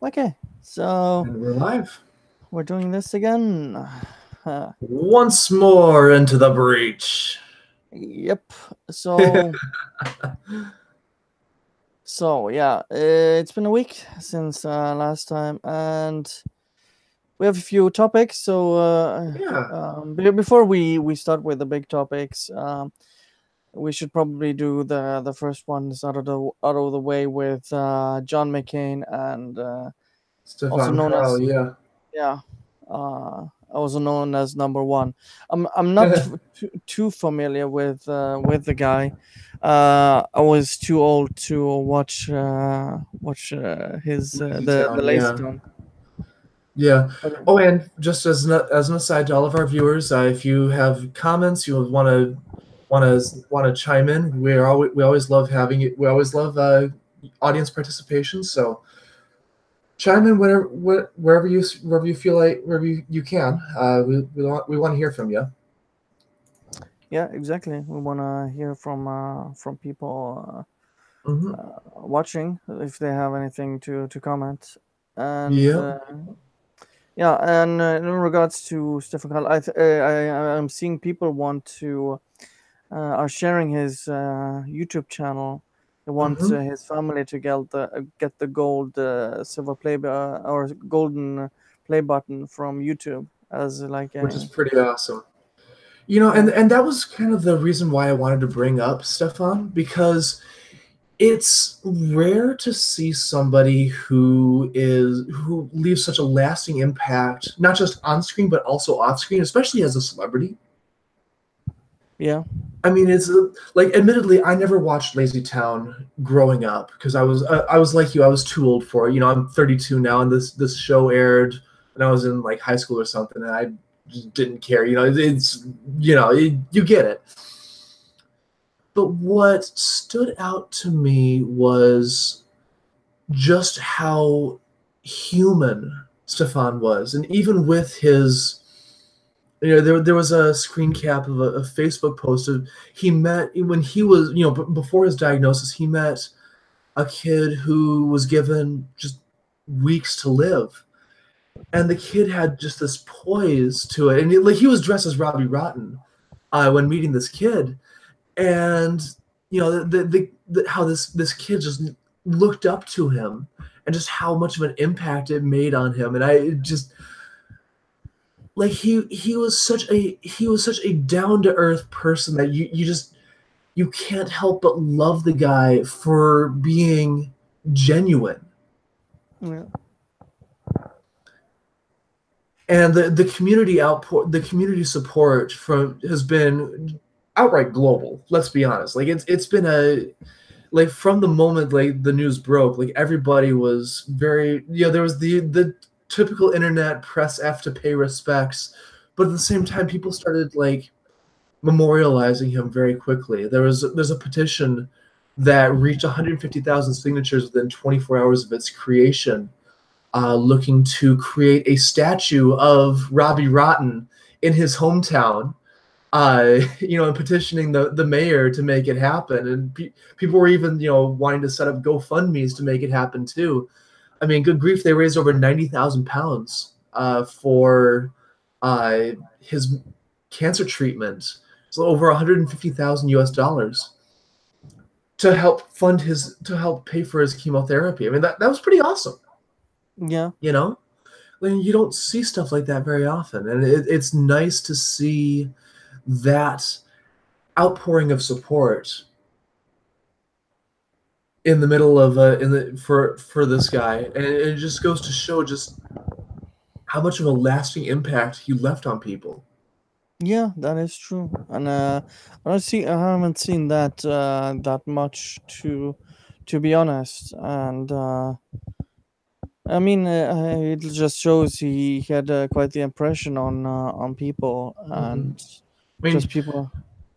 Okay, so And we're live. we're doing this again. Once more into the breach. Yep. So yeah, it's been a week since last time, and we have a few topics. So Yeah. before we start with the big topics, we should probably do the first ones out of the way with John McCain and also Stefan known Karl, as yeah. yeah, also known as number one. I'm not too familiar with the guy. I was too old to watch his Lazy the Town, Lazy yeah. Town. Yeah. But Oh, and just as an aside to all of our viewers, if you have comments, you want to chime in, we always love having it. We always love audience participation. So chime in wherever you feel like wherever you can. We want to hear from you. yeah, exactly. We wanna hear from people Hmm. watching if they have anything to comment. And Yeah. yeah, and in regards to Stefan Karl, I'm seeing people want to are sharing his YouTube channel. He wants Hmm. his family to get the gold silver play or golden play button from YouTube as like Which is a pretty awesome. You know, and yeah, and that was kind of the reason why I wanted to bring up Stefan, because it's rare to see somebody who leaves such a lasting impact, not just on screen but also off screen, especially as a celebrity. yeah, I mean, it's like, admittedly, I never watched Lazy Town growing up because I was like you, I was too old for it. You know, I'm 32 now, and this show aired when I was in like high school or something, and I just didn't care. You know, it's you get it. But what stood out to me was just how human Stefan was, and even with his, there was a screen cap of a Facebook post of, he met when he was, before his diagnosis, he met a kid who was given just weeks to live, and the kid had just this poise to it, and like he was dressed as Robbie Rotten when meeting this kid, and how this kid just looked up to him, and just how much of an impact it made on him, and I just like he was such a down to earth person that you can't help but love the guy for being genuine. yeah, And the community support from has been outright global. Let's be honest. Like it's been a like from the moment like the news broke, like everybody was very, there was the typical internet press F to pay respects, but at the same time people started like memorializing him very quickly. There's a petition that reached 150,000 signatures within 24 hours of its creation, looking to create a statue of Robbie Rotten in his hometown, and petitioning the mayor to make it happen. And people were even, wanting to set up GoFundMe's to make it happen too. I mean, good grief, they raised over 90,000 pounds for his cancer treatment. So over 150,000 US dollars to help pay for his chemotherapy. I mean, that was pretty awesome, yeah, you know? Like, you don't see stuff like that very often, and it's nice to see that outpouring of support in the middle of in the for this guy, and it just goes to show just how much of a lasting impact he left on people. yeah. That is true. And I haven't seen that that much to be honest. And I mean, it just shows he had quite the impression on people Hmm. and I mean, just people.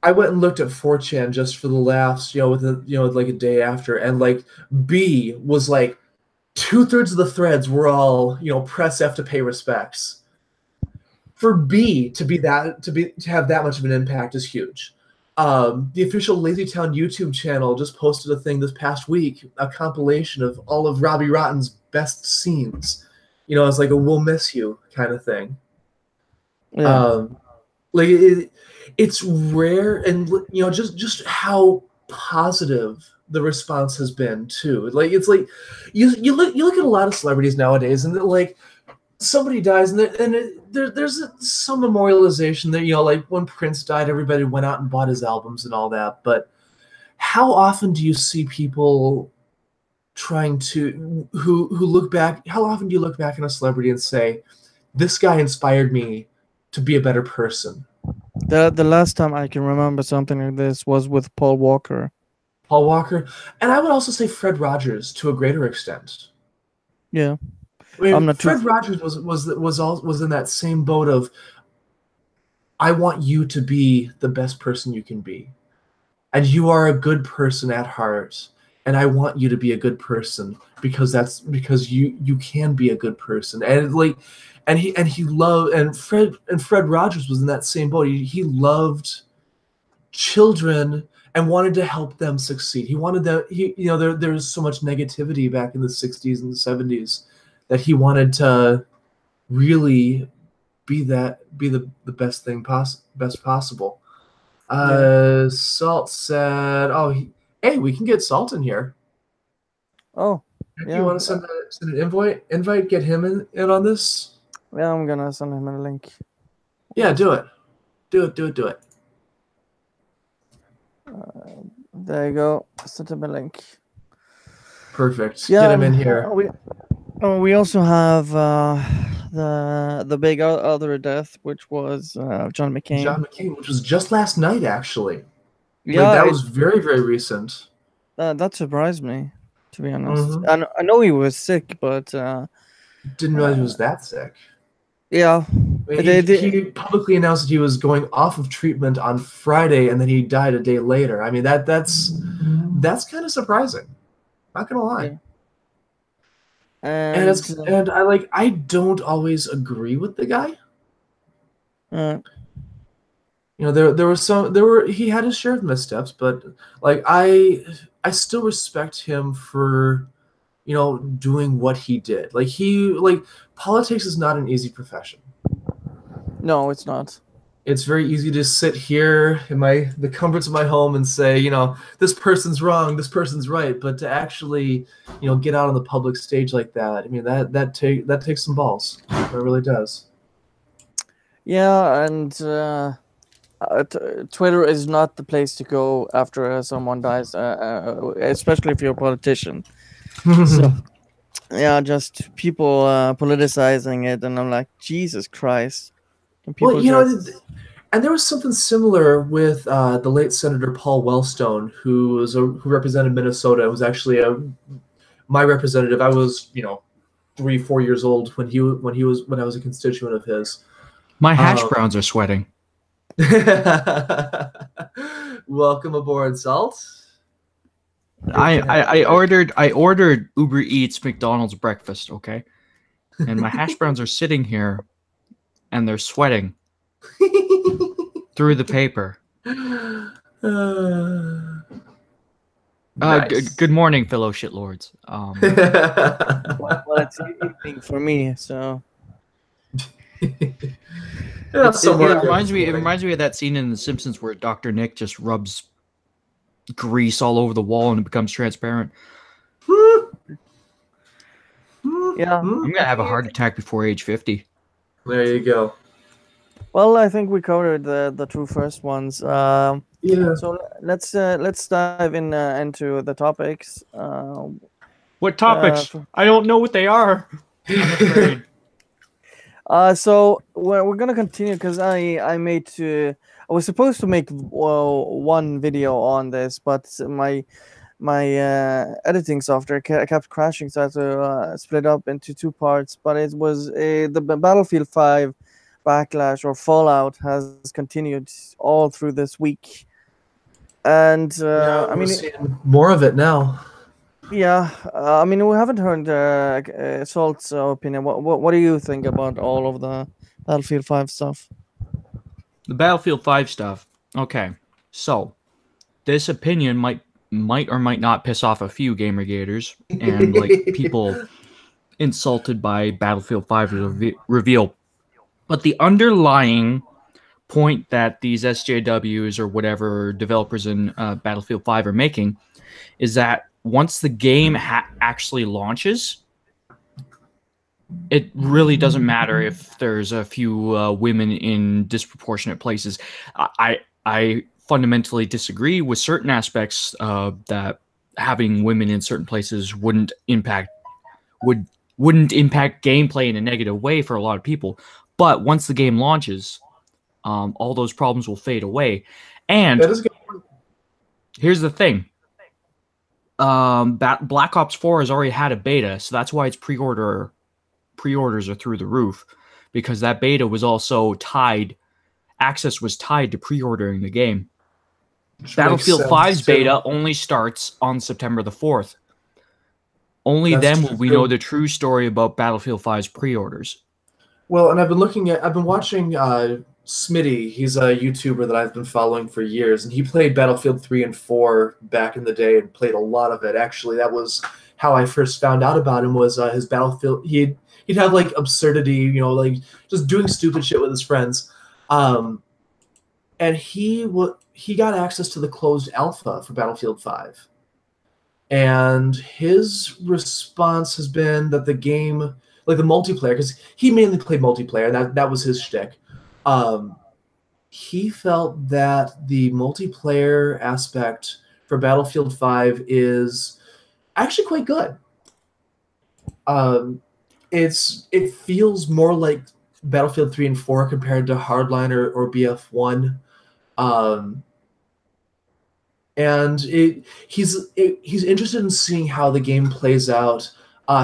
I went and looked at 4chan just for the laughs, like a day after, and like B was like two-thirds of the threads were all, press F to pay respects. For B to have that much of an impact is huge. The official LazyTown YouTube channel just posted a thing this past week, a compilation of all of Robbie Rotten's best scenes. You know, it's like a "we'll miss you" kind of thing. Yeah. Um, like it's rare, and you know, just how positive the response has been too. Like it's like you look at a lot of celebrities nowadays, and they're like somebody dies, and there's some memorialization that, you know, like when Prince died, everybody went out and bought his albums and all that. But how often do you see people trying to who look back? How often do you look back on a celebrity and say, "This guy inspired me to be a better person"? The last time I can remember something like this was with Paul Walker. Paul Walker, and I would also say Fred Rogers to a greater extent. Yeah. I I'm mean, not too. Fred Rogers was in that same boat of, I want you to be the best person you can be, and you are a good person at heart, and I want you to be a good person because you can be a good person, and like, and he loved, and Fred Rogers was in that same boat. He loved children and wanted to help them succeed. He wanted that you know, there's so much negativity back in the 60s and the 70s that he wanted to really be the best best possible. Yeah. Salt said, "Oh, hey, we can get Salt in here. Oh, You yeah. want to send an invite, get him in on this? Yeah, I'm gonna send him a link. Yeah, do it, do it. There you go. Send him a link. Perfect. Yeah, Get him in and here. we also have the big other death, which was John McCain. John McCain, which was just last night, actually. Like Yeah, that was very, very recent. that surprised me, to be honest. Hmm. I know he was sick, but Didn't realize he was that sick. yeah, I mean, they he publicly announced that he was going off of treatment on Friday, and then he died a day later. I mean, that's kind of surprising. Not gonna lie. yeah, And and I don't always agree with the guy. uh, You know, he had his share of missteps, but like I still respect him for, you know, doing what he did. Like politics is not an easy profession. no, it's not. It's very easy to sit here in the comforts of my home and say, you know, this person's wrong, this person's right, but to actually, you know, get out on the public stage like that, I mean, that takes some balls. It really does. Yeah, and Twitter is not the place to go after someone dies, especially if you're a politician. So yeah, just people politicizing it, and I'm like, Jesus Christ! Can Well, people you know, just? and there was something similar with the late Senator Paul Wellstone, who represented Minnesota. It was actually my representative. I was, you know, 3, 4 years old when I was a constituent of his. My hash browns are sweating. Welcome aboard, Salt. I ordered Uber Eats McDonald's breakfast, okay? And my hash browns are sitting here and they're sweating through the paper. Nice. Good morning, fellow shitlords. Well, it's evening for me, so Yeah, it reminds me of that scene in The Simpsons where Dr. Nick just rubs grease all over the wall and it becomes transparent. yeah. I'm gonna have a heart attack before age 50. There you go. Well, I think we covered the two first ones. Yeah. So let's dive into the topics. What topics? I don't know what they are. I'm afraid. So we're gonna continue because I was supposed to make one video on this, but my editing software kept crashing, so I had to split up into two parts. But it was the Battlefield 5 backlash or fallout has continued all through this week, and Yeah, I we're mean, seeing more of it now. yeah, I mean, we haven't heard Salt's opinion. What do you think about all of the Battlefield 5 stuff? The Battlefield 5 stuff. Okay, so this opinion might or might not piss off a few Gamergaters and like people insulted by Battlefield 5's reveal. But the underlying point that these SJWs or whatever developers in Battlefield 5 are making is that once the game actually launches, it really doesn't matter if there's a few women in disproportionate places. I fundamentally disagree with certain aspects that having women in certain places wouldn't impact gameplay in a negative way for a lot of people. But once the game launches, all those problems will fade away. And That is good. here's the thing. Black Ops 4 has already had a beta, so that's why its pre-orders are through the roof, because that beta was also tied. Access was tied to pre-ordering the game. Battlefield 5's beta only starts on September the 4th. Only then will we know the true story about Battlefield 5's pre-orders. Well, and I've been watching Smitty. He's a YouTuber that I've been following for years, and he played Battlefield 3 and 4 back in the day and played a lot of it. Actually, that was how I first found out about him, was his Battlefield. He'd have like absurdity, like just doing stupid shit with his friends. And he got access to the closed alpha for Battlefield 5. And his response has been that the game, like the multiplayer, because he mainly played multiplayer, that was his shtick. He felt that the multiplayer aspect for Battlefield 5 is actually quite good. It feels more like Battlefield 3 and 4 compared to Hardline or BF1. And he's interested in seeing how the game plays out.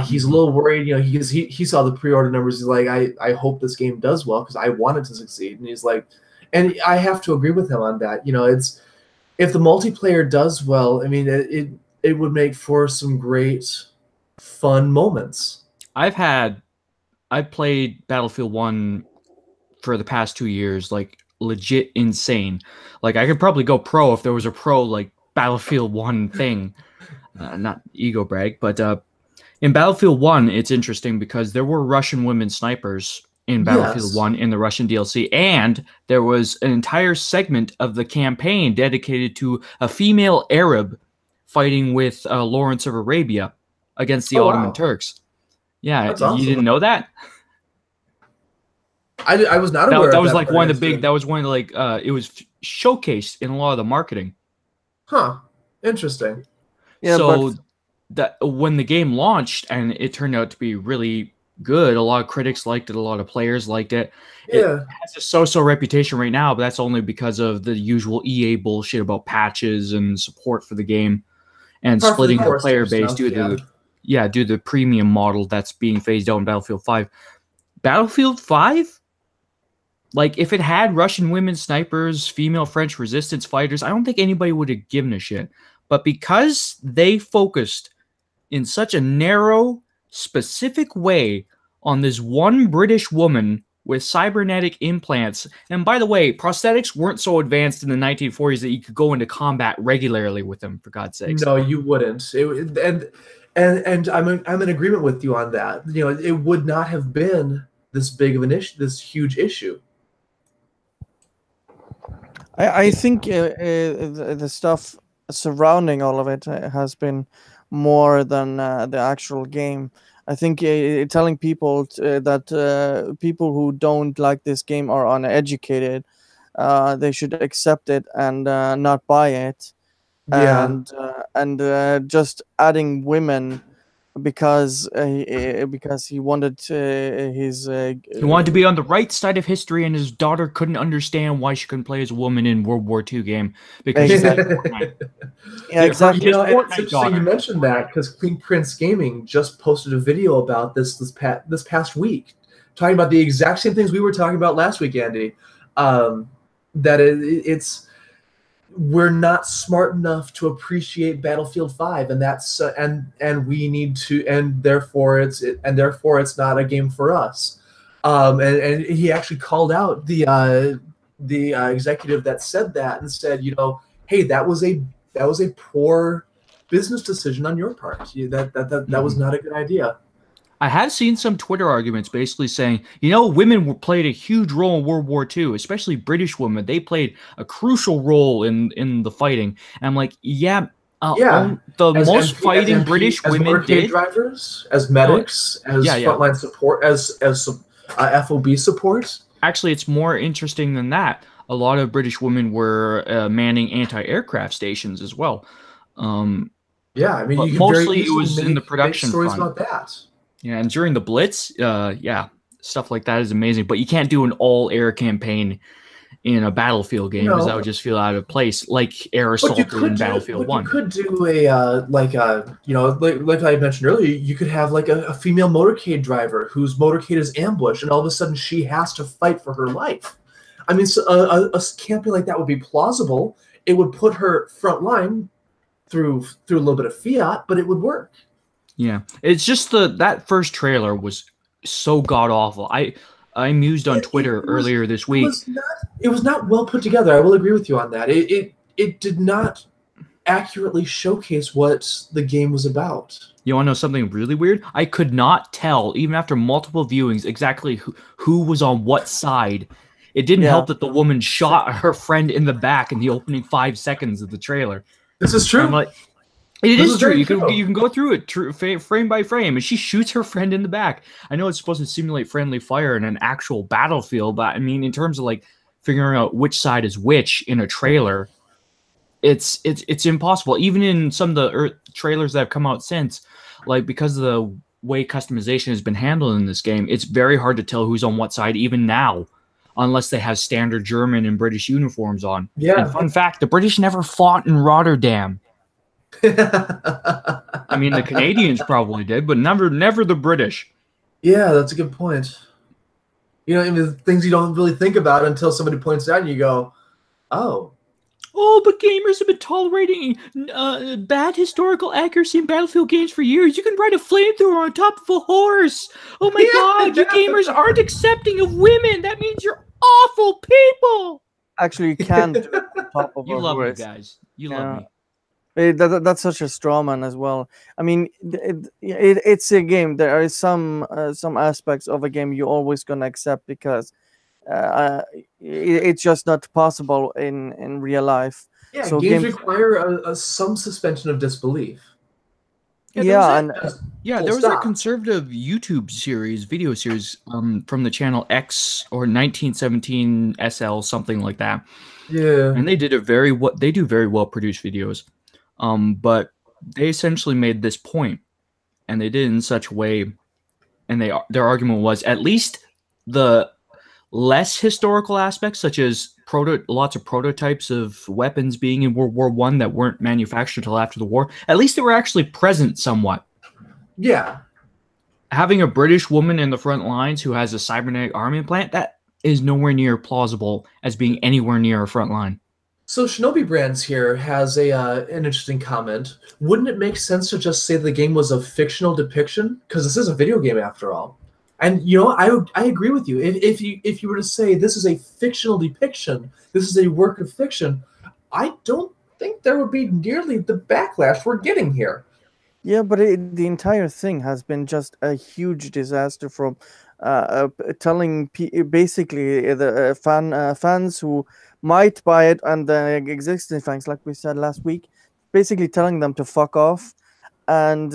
He's a little worried, he saw the pre-order numbers. He's like, I hope this game does well because I want it to succeed. And he's like, and I have to agree with him on that. It's, if the multiplayer does well, I mean, it would make for some great fun moments. I've played Battlefield 1 for the past 2 years, like legit insane. Like I could probably go pro if there was a pro like Battlefield 1 thing. Not ego brag, but in Battlefield 1, it's interesting because there were Russian women snipers in Battlefield 1 in the Russian DLC, and there was an entire segment of the campaign dedicated to a female Arab fighting with Lawrence of Arabia against the Ottoman Turks. Yeah, that's awesome. You didn't know that? I was not aware. That was like one of the big. That was one of the, like it was showcased in a lot of the marketing. Huh. Interesting. Yeah. So that when the game launched and it turned out to be really good, a lot of critics liked it, a lot of players liked it. Yeah. It has a so-so reputation right now, but that's only because of the usual EA bullshit about patches and support for the game and splitting the player base due to the premium model that's being phased out in Battlefield 5. Battlefield 5? Like, if it had Russian women snipers, female French resistance fighters, I don't think anybody would have given a shit. But because they focused in such a narrow, specific way on this one British woman with cybernetic implants, and by the way, prosthetics weren't so advanced in the 1940s that you could go into combat regularly with them, for God's sakes. No, you wouldn't. And I'm in agreement with you on that. It would not have been this big of an issue, this huge issue. I think the stuff surrounding all of it has been more than the actual game. I think telling people that people who don't like this game are uneducated, they should accept it and not buy it. Yeah. And just adding women because he wanted he wanted to be on the right side of history, and his daughter couldn't understand why she couldn't play as a woman in World War II game because yeah, exactly. It's interesting you mentioned that because Clean Prince Gaming just posted a video about this past week, talking about the exact same things we were talking about last week, Andy. That it's we're not smart enough to appreciate Battlefield 5, and that's and we need to, and therefore it's not a game for us. And he actually called out the executive that said that and said, hey, that was a poor business decision on your part. That was not a good idea. I have seen some Twitter arguments basically saying, women played a huge role in World War II, especially British women. They played a crucial role in the fighting. And I'm like, yeah, Yeah, the as most MP, as fighting MP, British as women motorcade did. drivers, as No, medics, as yeah. frontline support, as FOB support. Actually, it's more interesting than that. A lot of British women were manning anti-aircraft stations as well. Yeah, I mean, But you can very mostly it easily was in the make production stories front. about that. Yeah, and during the Blitz, stuff like that is amazing. But you can't do an all-air campaign in a Battlefield game because that would just feel out of place, like Air Assault in Battlefield 1. You could do like I mentioned earlier, you could have like a female motorcade driver whose motorcade is ambushed, and all of a sudden she has to fight for her life. I mean, so a campaign like that would be plausible. It would put her front line through a little bit of fiat, but it would work. Yeah, it's just that first trailer was so god awful. I mused on Twitter earlier this week. It was not well put together. I will agree with you on that. It did not accurately showcase what the game was about. You want to know something really weird? I could not tell, even after multiple viewings, exactly who was on what side. It didn't help that the woman shot her friend in the back in the opening 5 seconds of the trailer. This is true. I'm like, it is true. You can go through it frame by frame, and she shoots her friend in the back. I know it's supposed to simulate friendly fire in an actual battlefield, but I mean, in terms of like figuring out which side is which in a trailer, it's impossible. Even in some of the trailers that have come out since, like because of the way customization has been handled in this game, it's very hard to tell who's on what side even now, unless they have standard German and British uniforms on. Yeah. And fun fact: the British never fought in Rotterdam. I mean, the Canadians probably did, but never the British. Yeah, that's a good point. I mean, things you don't really think about until somebody points it out, and you go, "Oh, but gamers have been tolerating bad historical accuracy in Battlefield games for years. You can ride a flamethrower on top of a horse. Oh my god, you gamers aren't accepting of women. That means you're awful people." Actually, you can do it on top of you a love horse. me, guys. You love me. That's such a straw man as well. I mean, it's a game. There are some aspects of a game you're always gonna accept because it's just not possible in real life. Yeah, so games require some suspension of disbelief. There was a conservative YouTube video series from the channel X or 1917 SL, something like that. Yeah, and they do very well produced videos. But they essentially made this point, and they did it in such a way, and their argument was at least the less historical aspects, such as lots of prototypes of weapons being in World War I that weren't manufactured until after the war, at least they were actually present somewhat. Yeah. Having a British woman in the front lines who has a cybernetic arm implant, that is nowhere near plausible as being anywhere near a front line. So Shinobi Brands here has an interesting comment. Wouldn't it make sense to just say the game was a fictional depiction? Because this is a video game after all. And I agree with you. If you were to say this is a fictional depiction, this is a work of fiction, I don't think there would be nearly the backlash we're getting here. Yeah, but the entire thing has been just a huge disaster from telling basically the fans who might buy it and the existing fans, like we said last week, basically telling them to fuck off, and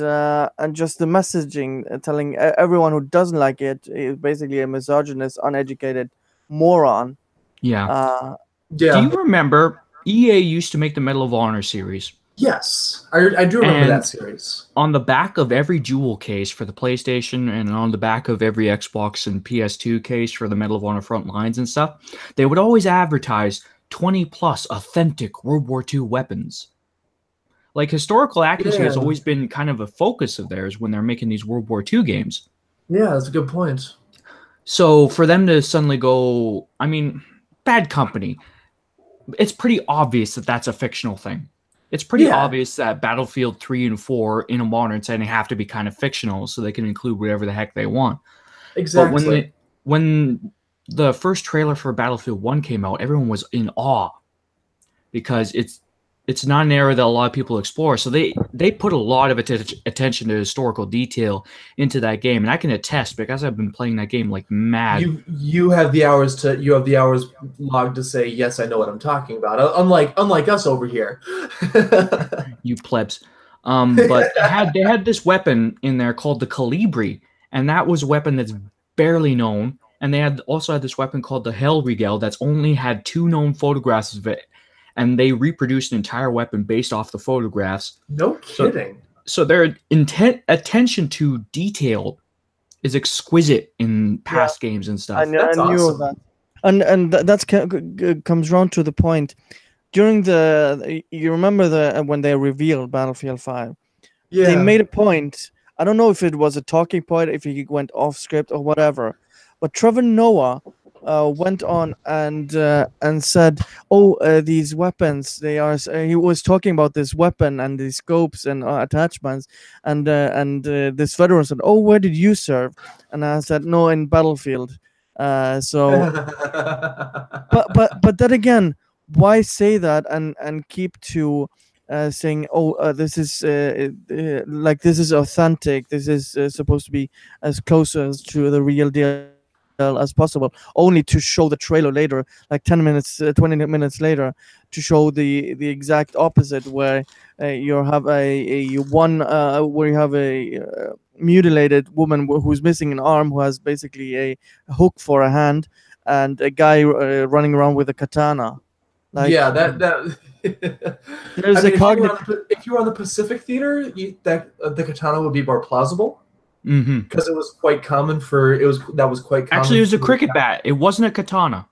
just the messaging telling everyone who doesn't like it is basically a misogynist, uneducated moron. Yeah. Do you remember EA used to make the Medal of Honor series? Yes, I do remember that series. On the back of every Jewel case for the PlayStation and on the back of every Xbox and PS2 case for the Medal of Honor front lines and stuff, they would always advertise 20+ authentic World War II weapons. Like, historical accuracy has always been kind of a focus of theirs when they're making these World War II games. Yeah, that's a good point. So for them to suddenly go, I mean, Bad Company, it's pretty obvious that that's a fictional thing. It's pretty obvious that Battlefield 3 and 4 in a modern setting have to be kind of fictional so they can include whatever the heck they want. Exactly. But when the first trailer for Battlefield 1 came out, everyone was in awe because it's not an era that a lot of people explore. So they put a lot of attention to historical detail into that game, and I can attest because I've been playing that game like mad. You have the hours logged to say yes, I know what I'm talking about. Unlike us over here, you plebs. But they had this weapon in there called the Calibri, and that was a weapon that's barely known. And they also had this weapon called the Hellriegel that's only had 2 known photographs of it. And they reproduced an entire weapon based off the photographs. No kidding. So their attention to detail is exquisite in past games and stuff. I knew that. And that comes round to the point. During you remember when they revealed Battlefield 5? Yeah. They made a point. I don't know if it was a talking point, if he went off script or whatever. But Trevor Noah went on and said, these weapons, they are. He was talking about this weapon and these scopes and attachments, and this veteran said, "Oh, where did you serve?" And I said, "No, in Battlefield." But then again, why say that and keep to saying, this is this is authentic. This is supposed to be as close as to the real deal as possible, only to show the trailer later, like 10 minutes 20 minutes later, to show the exact opposite, where you have where you have a mutilated woman who's missing an arm, who has basically a hook for a hand, and a guy running around with a katana. There's if you were on the Pacific Theater, the katana would be more plausible. Because it was quite common Actually, it was a cricket bat. It wasn't a katana.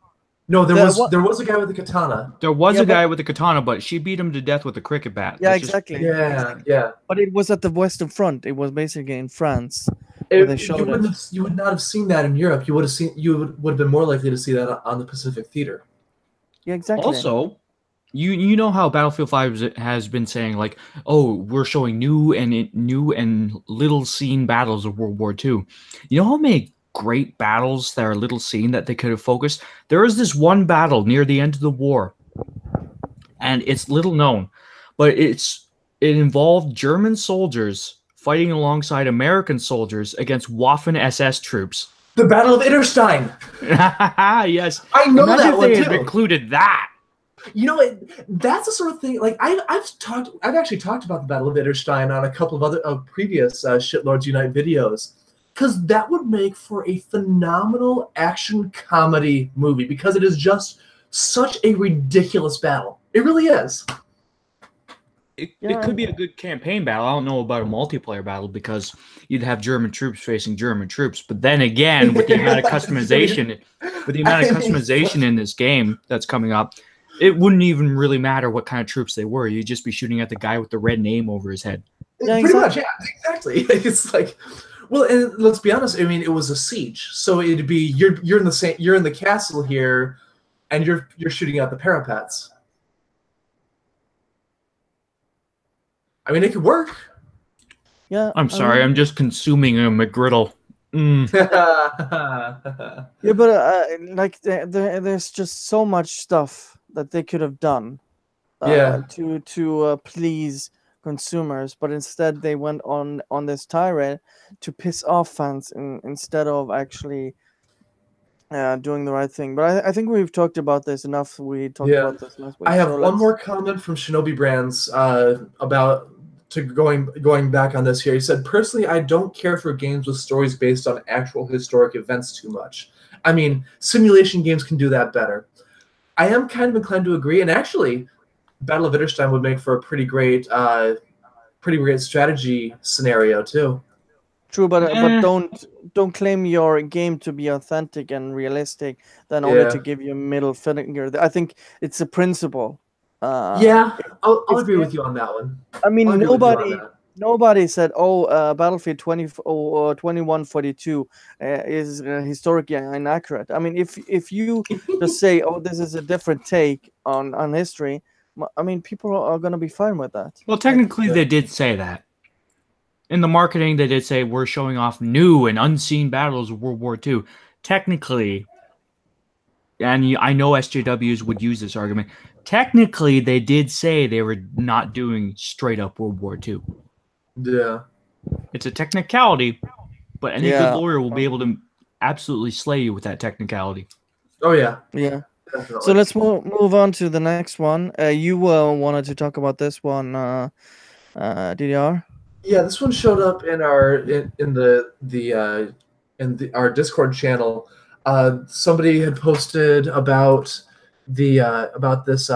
No, there was a guy with a katana. There was a guy with a katana, but she beat him to death with a cricket bat. Yeah, exactly. Yeah. But it was at the Western Front. It was basically in France. You would not have seen that in Europe. You would have been more likely to see that on the Pacific Theater. Yeah, exactly. Also, you know how Battlefield 5 has been saying, like, we're showing new and little seen battles of World War II. You know how many great battles that are little seen that they could have focused? There is this one battle near the end of the war, and it's little known, but it involved German soldiers fighting alongside American soldiers against Waffen SS troops. The Battle of Idderstein. Yes, I know. Imagine that one if they had included that. You know, that's the sort of thing. Like I've actually talked about the Battle of Idderstein on a couple of other previous Shitlords Unite videos, because that would make for a phenomenal action comedy movie, because it is just such a ridiculous battle. It really is. It could be a good campaign battle. I don't know about a multiplayer battle, because you'd have German troops facing German troops. But then again, with the amount of customization, in this game that's coming up, it wouldn't even really matter what kind of troops they were. You'd just be shooting at the guy with the red name over his head. Yeah, pretty much, yeah, exactly. It's like, well, and let's be honest. I mean, it was a siege, so it'd be you're in the castle here, and you're shooting at the parapets. I mean, it could work. Yeah. I'm sorry, I'm just consuming a McGriddle. Yeah, but there's just so much stuff that they could have done to please consumers, but instead they went on this tirade to piss off fans instead of actually doing the right thing. But I think we've talked about this enough. We talked about this last week. I have one more comment from Shinobi Brands about going back on this here. He said, personally, I don't care for games with stories based on actual historic events too much. I mean, simulation games can do that better. I am kind of inclined to agree, and actually, Battle of Idderstein would make for a pretty great strategy scenario too. True, but don't claim your game to be authentic and realistic, then only to give you a middle finger. I think it's a principle. I'll agree with you on that one. I mean, nobody said, Battlefield 2142 is historically inaccurate. I mean, if you just say, this is a different take on history, I mean, people are going to be fine with that. Well, technically, they did say that. In the marketing, they did say we're showing off new and unseen battles of World War II. Technically, and I know SJWs would use this argument, technically they did say they were not doing straight up World War II. Yeah. It's a technicality, but any good Yeah. lawyer will be able to absolutely slay you with that technicality. Oh yeah. Yeah. Definitely. So let's move on to the next one. You wanted to talk about this one, DDR. Yeah, this one showed up in our our Discord channel. Somebody had posted about this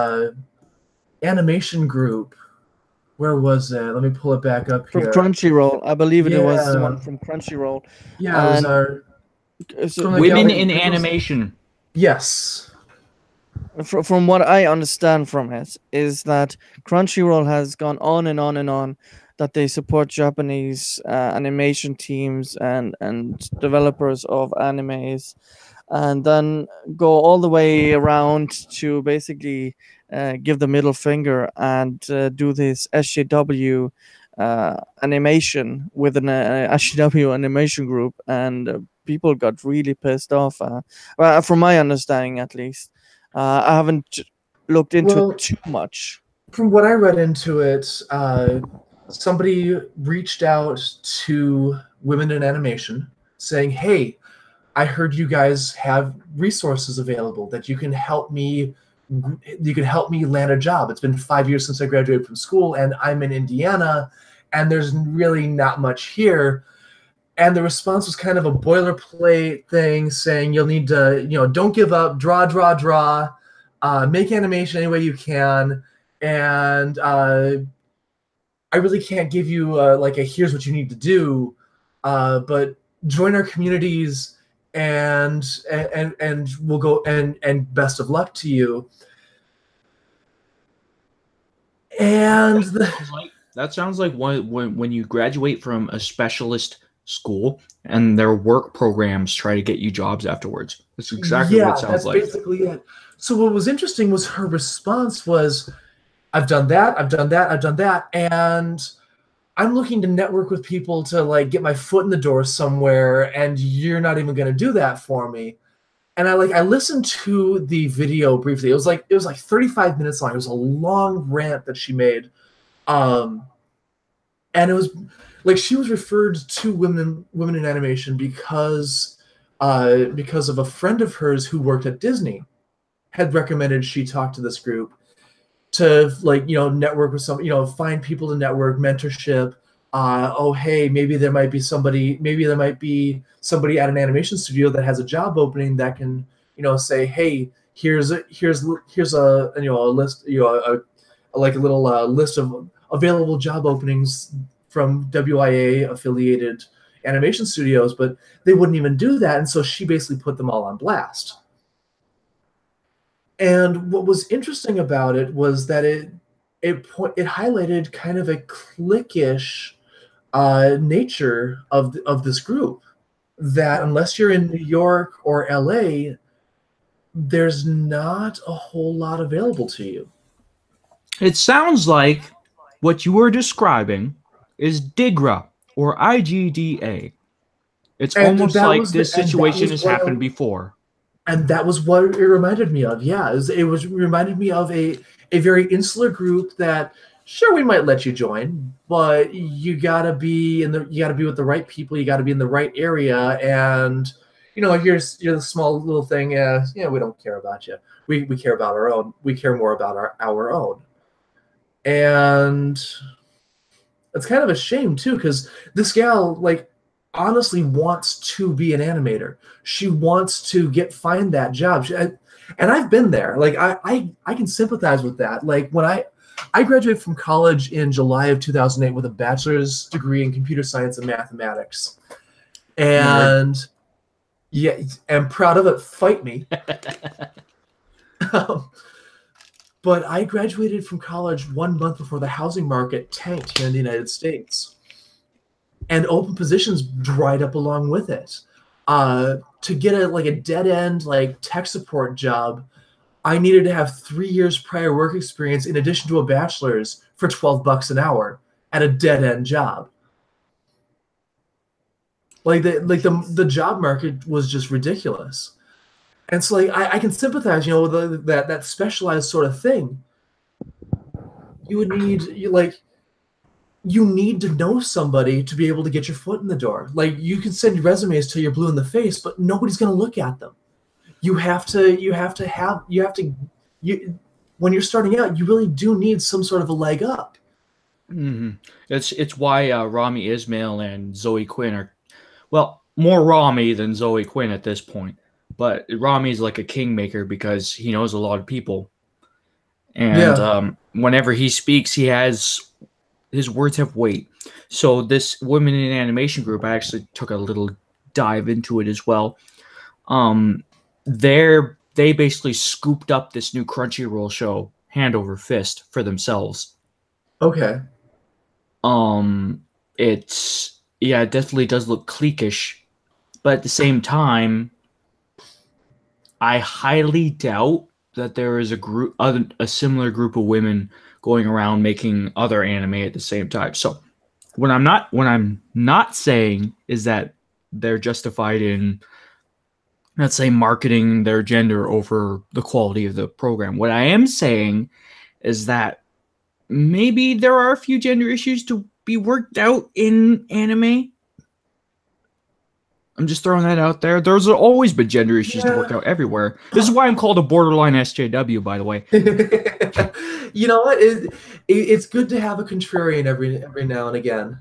animation group. Where was it? Let me pull it back up From here. Crunchyroll, I believe it was the Yeah. one from Crunchyroll. Yeah, it was And our so Women in animation. Yes. from what I understand from it is that Crunchyroll has gone on and on and on that they support Japanese animation teams and developers of animes, and then go all the way around to basically give the middle finger and do this SJW animation with an SJW animation group, and people got really pissed off. Well, from my understanding, at least. I haven't looked into it too much. From what I read into it, somebody reached out to Women in Animation saying, "Hey, I heard you guys have resources available that you can help me. You can help me land a job. It's been 5 years since I graduated from school, and I'm in Indiana, and there's really not much here." And the response was kind of a boilerplate thing, saying you'll need to, don't give up, draw, make animation any way you can, and I really can't give you like a here's what you need to do, but join our communities and we'll go and best of luck to you. And that sounds like when you graduate from a specialist school and their work programs try to get you jobs afterwards. That's exactly what it sounds like. That's basically it. So what was interesting was her response was, I've done that, and I'm looking to network with people to like get my foot in the door somewhere, and you're not even going to do that for me. And I listened to the video briefly. It was like 35 minutes long. It was a long rant that she made. And it was like she was referred to women in animation because of a friend of hers who worked at Disney had recommended she talk to this group to network with some, find people to network, mentorship. Hey, maybe there might be somebody at an animation studio that has a job opening that can, say, hey, here's a list, a little list of available job openings from WIA affiliated animation studios, but they wouldn't even do that. And so she basically put them all on blast. And what was interesting about it was that it highlighted kind of a cliquish nature of this group, that unless you're in New York or LA, there's not a whole lot available to you. It sounds like what you were describing is DIGRA or IGDA. It's almost like this situation has happened before. And that was what it reminded me of. Yeah, it reminded me of a very insular group that, sure, we might let you join, but you gotta be with the right people. You gotta be in the right area, and you're the small little thing. We don't care about you. We care about our own. We care more about our own. And it's kind of a shame too, because this gal honestly wants to be an animator. She wants to find that job. And I've been there. I can sympathize with that. When I graduated from college in July of 2008 with a bachelor's degree in computer science and mathematics. And yeah, I'm proud of it. Fight me. But I graduated from college 1 month before the housing market tanked here in the United States. And open positions dried up along with it. To get a dead end tech support job, I needed to have 3 years prior work experience in addition to a bachelor's for $12 an hour at a dead end job. The job market was just ridiculous. And so, like, I can sympathize, that specialized sort of thing. You would need, you need to know somebody to be able to get your foot in the door. Like, you can send resumes till you're blue in the face, but nobody's going to look at them. When you're starting out, you really do need some sort of a leg up. Mm-hmm. It's why Rami Ismail and Zoe Quinn are, well, more Rami than Zoe Quinn at this point. But Rami is like a kingmaker because he knows a lot of people. And whenever he speaks, his words have weight. So this Women in Animation group, I actually took a little dive into it as well. They basically scooped up this new Crunchyroll show hand over fist for themselves. Okay. It definitely does look cliquish, but at the same time, I highly doubt that there is a similar group of women going around making other anime at the same time. So what I'm not saying is that they're justified in, let's say, marketing their gender over the quality of the program. What I am saying is that maybe there are a few gender issues to be worked out in anime. I'm just throwing that out there. There's always been gender issues to work out everywhere. This is why I'm called a borderline SJW, by the way. You know what? It's good to have a contrarian every now and again.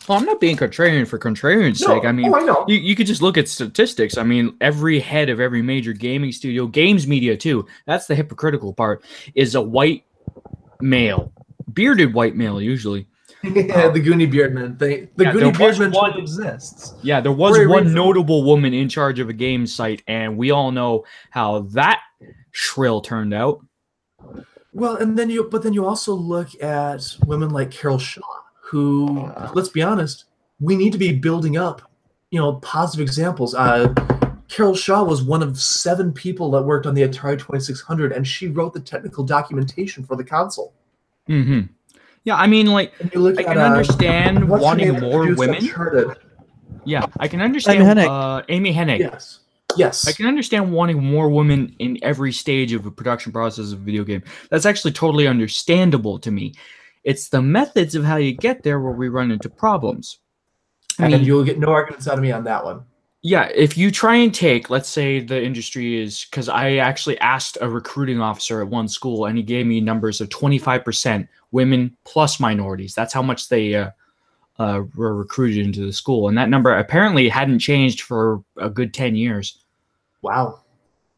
Well, I'm not being contrarian for contrarian's sake. I mean, I know. You could just look at statistics. I mean, every head of every major gaming studio, games media too, that's the hypocritical part, is a white male. Bearded white male, usually. Yeah, the Goonie Beardman. The Goonie Beardman trope exists. Yeah, there was one notable woman in charge of a game site, and we all know how that shrill turned out. Well, and then you also look at women like Carol Shaw, who, let's be honest, we need to be building up, positive examples. Carol Shaw was one of 7 people that worked on the Atari 2600, and she wrote the technical documentation for the console. Mm-hmm. Yeah, I mean, like, I can understand wanting more women. Uncharted. Yeah, I can understand Amy Hennig. Yes. I can understand wanting more women in every stage of a production process of a video game. That's actually totally understandable to me. It's the methods of how you get there where we run into problems. I mean, you'll get no arguments out of me on that one. Yeah, if you try and take, let's say the industry is, because I actually asked a recruiting officer at one school, and he gave me numbers of 25% women plus minorities. That's how much they were recruited into the school. And that number apparently hadn't changed for a good 10 years. Wow.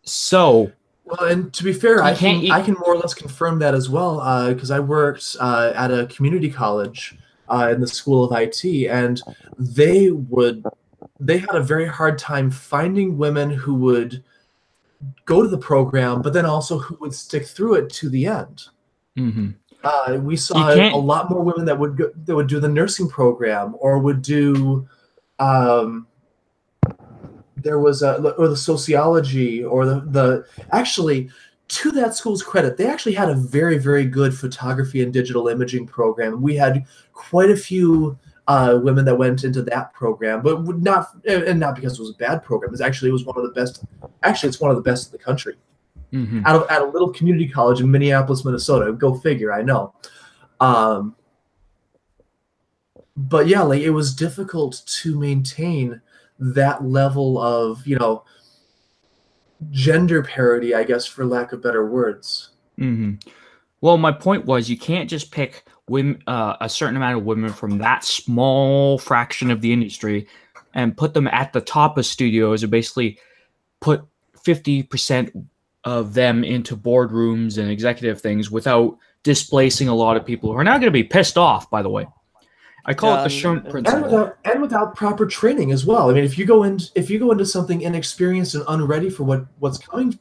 So... Well, and to be fair, I can more or less confirm that as well, because I worked at a community college in the School of IT, and they had a very hard time finding women who would go to the program, but then also who would stick through it to the end. Mm-hmm. We saw a lot more women that would do the nursing program, or would do or the sociology, or the actually, to that school's credit, they actually had a very, very good photography and digital imaging program. We had quite a few women that went into that program, but not because it was a bad program. It was one of the best. Actually, it's one of the best in the country. Mm-hmm. At a little community college in Minneapolis, Minnesota. Go figure. I know. But yeah, like, it was difficult to maintain that level of, gender parity, I guess, for lack of better words. Mm-hmm. Well, my point was, you can't just pick women, a certain amount of women from that small fraction of the industry and put them at the top of studios and basically put 50% of them into boardrooms and executive things without displacing a lot of people who are not going to be pissed off, by the way. I call it the shunt principle. And without proper training as well. I mean, if you go into something inexperienced and unready for what's coming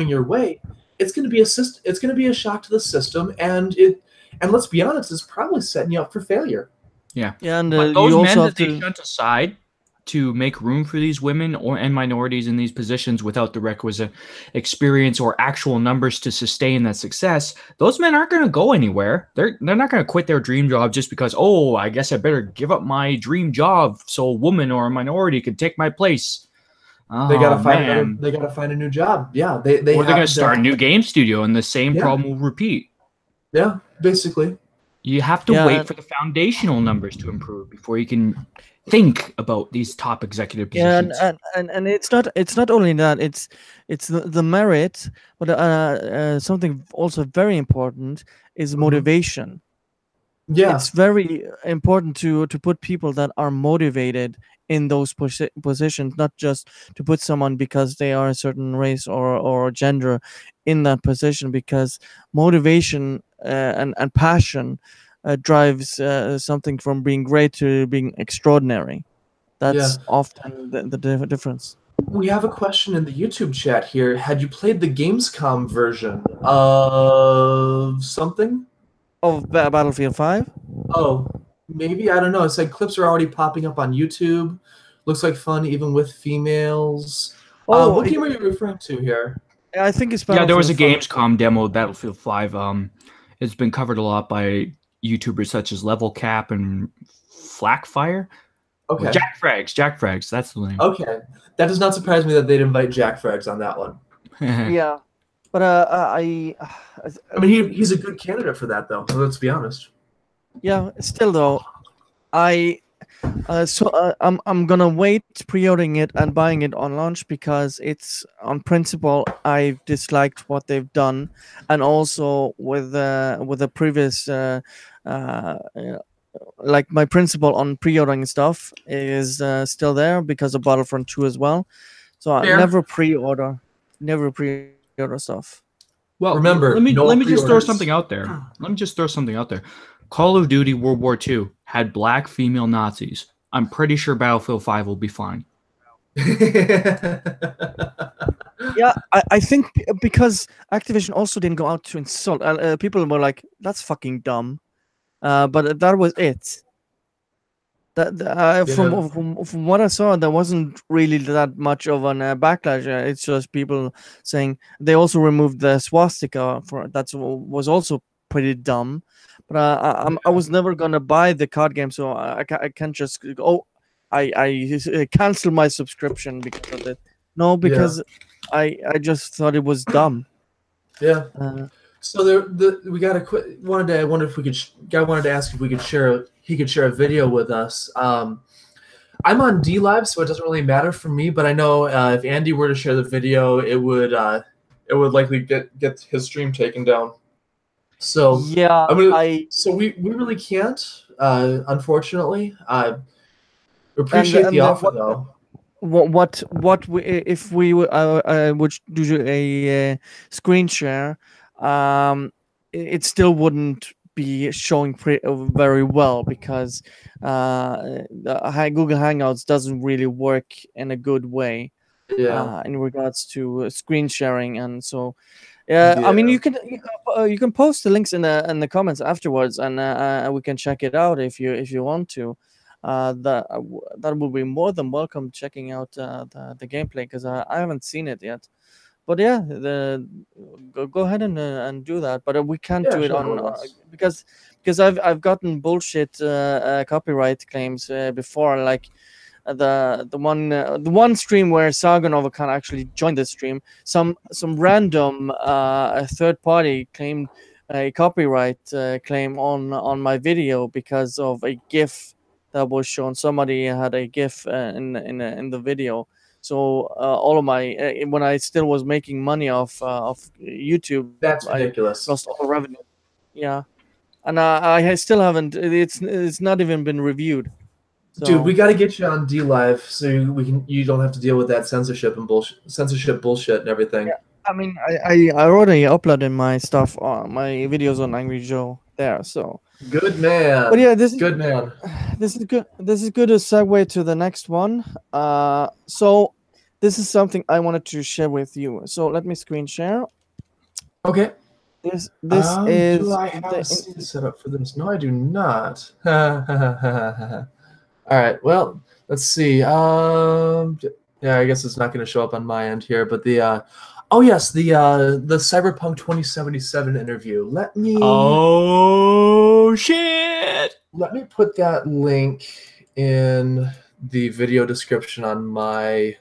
your way, it's going to be a shock to the system, and let's be honest, it's probably setting you up for failure. Yeah. And but those you men also that they shunt aside to make room for these women and minorities in these positions without the requisite experience or actual numbers to sustain that success, those men aren't going to go anywhere. They're not going to quit their dream job just because, oh, I guess I better give up my dream job so a woman or a minority could take my place. They gotta Oh find another. man. They gotta find a new job. Yeah, they Or they're going have to start a to. new game studio and the same Yeah, problem will repeat. yeah, basically. You have to Yeah, wait for the foundational numbers to improve before you can think about these top executive yeah, positions. and it's not only that, it's the merit, but something also very important is Hmm. motivation. Yeah, It's very important to put people that are motivated in those positions, not just to put someone because they are a certain race or gender in that position, because motivation and passion drives something from being great to being extraordinary. yeah. That's often the difference. We have a question in the YouTube chat here. Had you played the Gamescom version of something? Of Battlefield 5. Oh, maybe, I don't know. It said clips are already popping up on YouTube. Looks like fun, even with females. Oh, What game are you referring to here? I think it's Yeah, there was Battlefield a 5. Gamescom demo of Battlefield 5. It's been covered a lot by YouTubers such as Level Cap and Flackfire. Or Okay, Jack Frags, that's the name. okay. That does not surprise me that they'd invite Jack Frags on that one. Yeah, but I mean, he's a good candidate for that, though. Let's be honest. yeah, still though, I I'm gonna wait pre-ordering it and buying it on launch, because it's on principle I've disliked what they've done, and also with the previous uh, uh, like my principle on pre-ordering stuff is still there because of Battlefront 2 as well. So I Fair. never pre-order stuff. Well, let Remember, me no let me just throw something pre-orders. out there. Let me just throw something out there. Call of Duty World War II had black female Nazis. I'm pretty sure Battlefield 5 will be fine. Yeah, I think because Activision also didn't go out to insult. People were like, "That's fucking dumb," but that was it. Yeah, From what I saw, there wasn't really that much of an backlash. It's just people saying they also removed the swastika for was also pretty dumb. But I yeah, was never gonna buy the card game, so I can't just oh I cancel my subscription because of it. No, yeah, because I just thought it was dumb. yeah. Uh, So we got a quick. I wonder if we could. Guy wanted to ask if we could share. He could share a video with us. I'm on D Live, so it doesn't really matter for me. But I know if Andy were to share the video, it would likely get his stream taken down. So yeah, I'm gonna. I So we really can't. Unfortunately, appreciate the and offer though. what we, if we would do a screen share, it still wouldn't be showing very well, because Google Hangouts doesn't really work in a good way Yeah, in regards to screen sharing. And so yeah, I mean, yeah, you can post the links in the comments afterwards, and we can check it out if you want to. That will be more than welcome checking out the gameplay, because I haven't seen it yet. But yeah, go ahead and do that. But we can't yeah. do it Sure, no on less. because I've gotten bullshit copyright claims before, like the one stream where Sargonova can actually join the stream. Some random third party claimed a copyright claim on my video because of a GIF that was shown. Somebody had a GIF in the video. So all of my when I still was making money off YouTube, That's I ridiculous. lost all revenue. Yeah, and I still haven't. It's not even been reviewed. Dude, we So got to get you on D Live so we can. You don't have to deal with that censorship bullshit, and everything. yeah, I mean, I already uploaded my stuff on my videos on Angry Joe there. So, Good but man. yeah, Good man. this is good. This is good to segue to the next one. So this is something I wanted to share with you. So let me screen share. Okay. This Do is I have a scene set up for this? No, I do not. All right. Well, let's see. Yeah, I guess it's not going to show up on my end here, but oh yes, the Cyberpunk 2077 interview. Oh shit! Let me put that link in the video description on my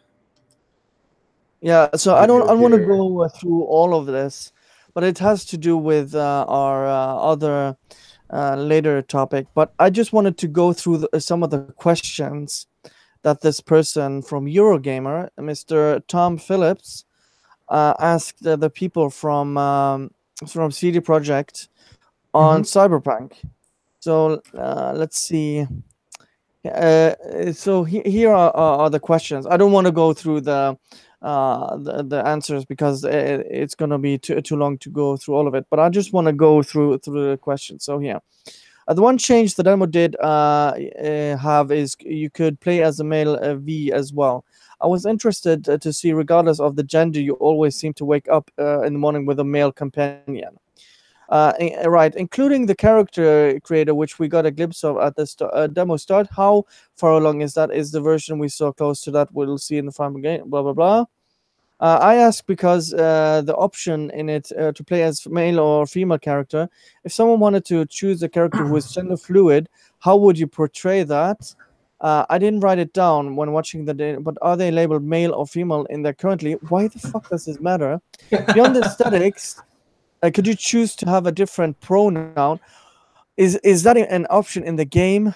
Yeah, so I Good, don't. I good, want to good. go through all of this, but it has to do with our other later topic. But I just wanted to go through some of the questions that this person from Eurogamer, Mr. Tom Phillips, asked the people from CD Projekt on Cyberpunk. So let's see. So here are the questions. I don't want to go through the answers because it's gonna be too long to go through all of it. But I just want to go through the questions. So here, the one change the demo did have is you could play as a male V as well. I was interested to see, regardless of the gender, you always seem to wake up in the morning with a male companion. Right, including the character creator, which we got a glimpse of at the demo start. How far along is that? Is the version we saw close to that we'll see in the final game? Blah blah blah. I ask because the option in it to play as male or female character. If someone wanted to choose a character who is gender fluid, how would you portray that? I didn't write it down when watching the data, but are they labeled male or female in there currently? Why the fuck does this matter? Beyond the aesthetics, could you choose to have a different pronoun? Is that an option in the game?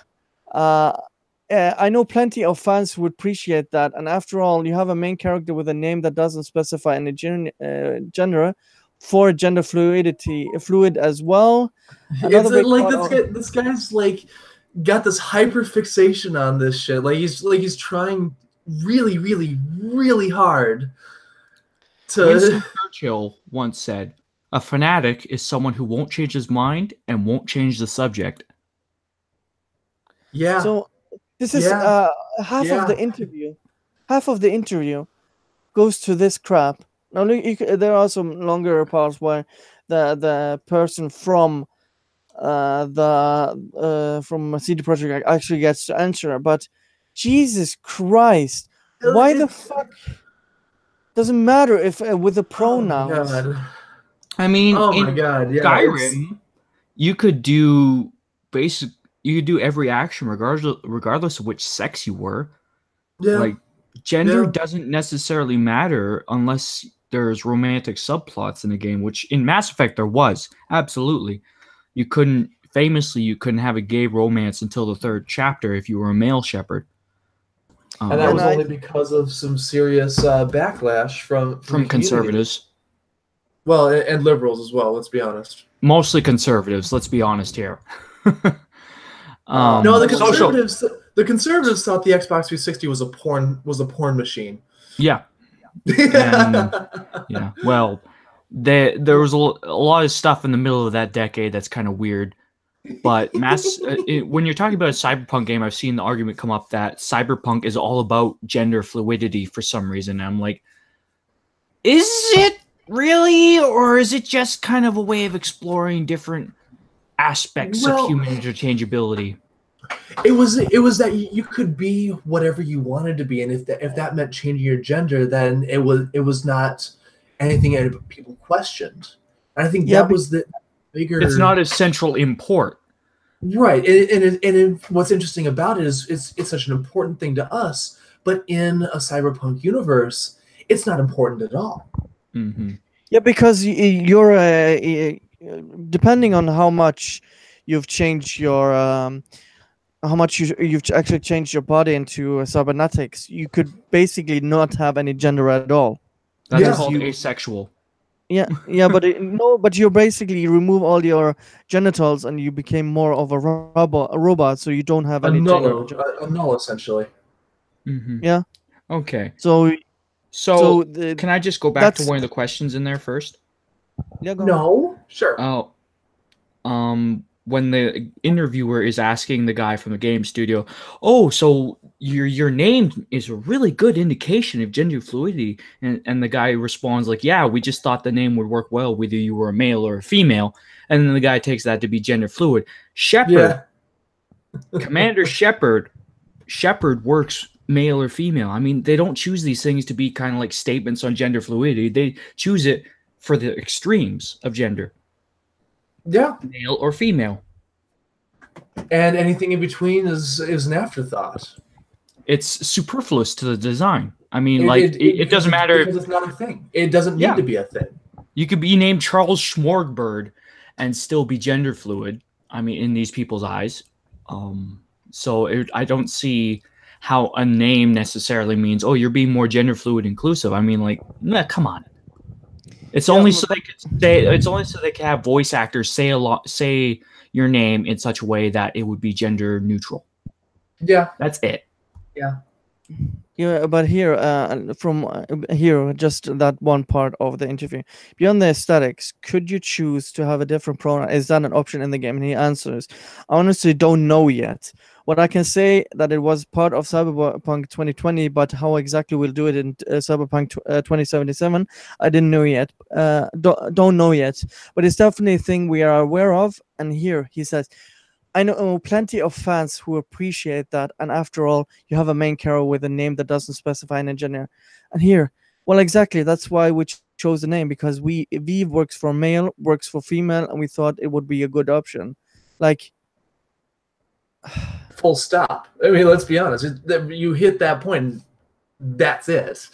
I know plenty of fans who would appreciate that. And after all, you have a main character with a name that doesn't specify any gender for gender fluid as well. It's like this guy's like got this hyper fixation on this shit. He's trying really, really, really hard to. Winston Churchill once said, "A fanatic is someone who won't change his mind and won't change the subject." Yeah. So this is half of the interview. Half of the interview goes to this crap. Now there are some longer parts where the person from from CD Projekt actually gets to answer. But Jesus Christ, why the fuck doesn't matter if with the pronouns? Oh my God. I mean, oh in my God, yeah, Skyrim, you could do every action regardless of which sex you were. Yeah. Like, gender doesn't necessarily matter unless there's romantic subplots in the game, which in Mass Effect there was. Absolutely. You couldn't have a gay romance until the 3rd chapter if you were a male shepherd. And that was only because of some serious backlash from conservatives. Well, and liberals as well, let's be honest. Mostly conservatives, let's be honest here. No, the conservatives thought the Xbox 360 was a porn machine. Yeah. Yeah. Well, there was a lot of stuff in the middle of that decade that's kind of weird. But when you're talking about a cyberpunk game, I've seen the argument come up that cyberpunk is all about gender fluidity for some reason. And I'm like, is it really, or is it just kind of a way of exploring different aspects of human interchangeability? It was that you could be whatever you wanted to be, and if that meant changing your gender, then it was not anything that people questioned. And I think that was the bigger. It's not a central import, right? And what's interesting about it is it's such an important thing to us, but in a cyberpunk universe, it's not important at all. Mm-hmm. Yeah, because you're depending on how much you've changed your how much you've actually changed your body into cybernetics, you could basically not have any gender at all. That's called asexual. Yeah, but you basically remove all your genitals and you became more of a robot, so you don't have any gender. A null, essentially. Mm-hmm. Yeah. Okay. So can I just go back to one of the questions in there first? Yeah. Sure. Oh. When the interviewer is asking the guy from the game studio, "Oh, so your name is a really good indication of gender fluidity," and the guy responds like, "Yeah, we just thought the name would work well whether you were a male or a female," and then the guy takes that to be gender fluid. Shepard, Commander Shepard works male or female. I mean, they don't choose these things to be kind of like statements on gender fluidity. They choose it for the extremes of gender. Yeah. Male or female. And anything in between is an afterthought. It's superfluous to the design. I mean, it doesn't matter because it's not a thing. It doesn't need to be a thing. You could be named Charles Schmorgberg and still be gender fluid. I mean, in these people's eyes. I don't see how a name necessarily means, oh, you're being more gender fluid inclusive. I mean, like, nah, come on. It's only so they could say. It's only so they can have voice actors say your name in such a way that it would be gender neutral. Yeah, that's it. Yeah. Yeah, but here, here, just that one part of the interview. Beyond the aesthetics, could you choose to have a different pronoun? Is that an option in the game? And he answers, I honestly don't know yet. What I can say that it was part of Cyberpunk 2020, but how exactly we'll do it in Cyberpunk 2077, I didn't know yet. Don't know yet, but it's definitely a thing we are aware of. And here he says, I know plenty of fans who appreciate that, and after all, you have a main character with a name that doesn't specify an engineer. And here, well, exactly, that's why we chose the name, because V works for male, works for female, and we thought it would be a good option. Like, full stop. I mean, let's be honest. You hit that point, that's it.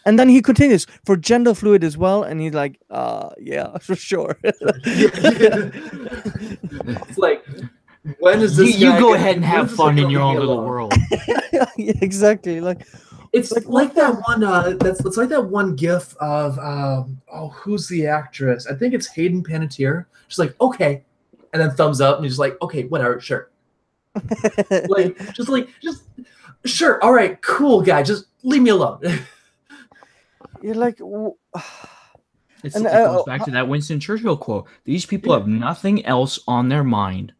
And then he continues, for gender fluid as well, and he's like, yeah, for sure. It's like, when is this? You go ahead and have fun in your own little world. Yeah, exactly. Like, it's like that one. It's like that one GIF of who's the actress? I think it's Hayden Panettiere. She's like, okay, and then thumbs up, and he's like, okay, whatever, sure. just sure, all right, cool, guy, just leave me alone. You're like. It goes back to that Winston Churchill quote. These people have nothing else on their mind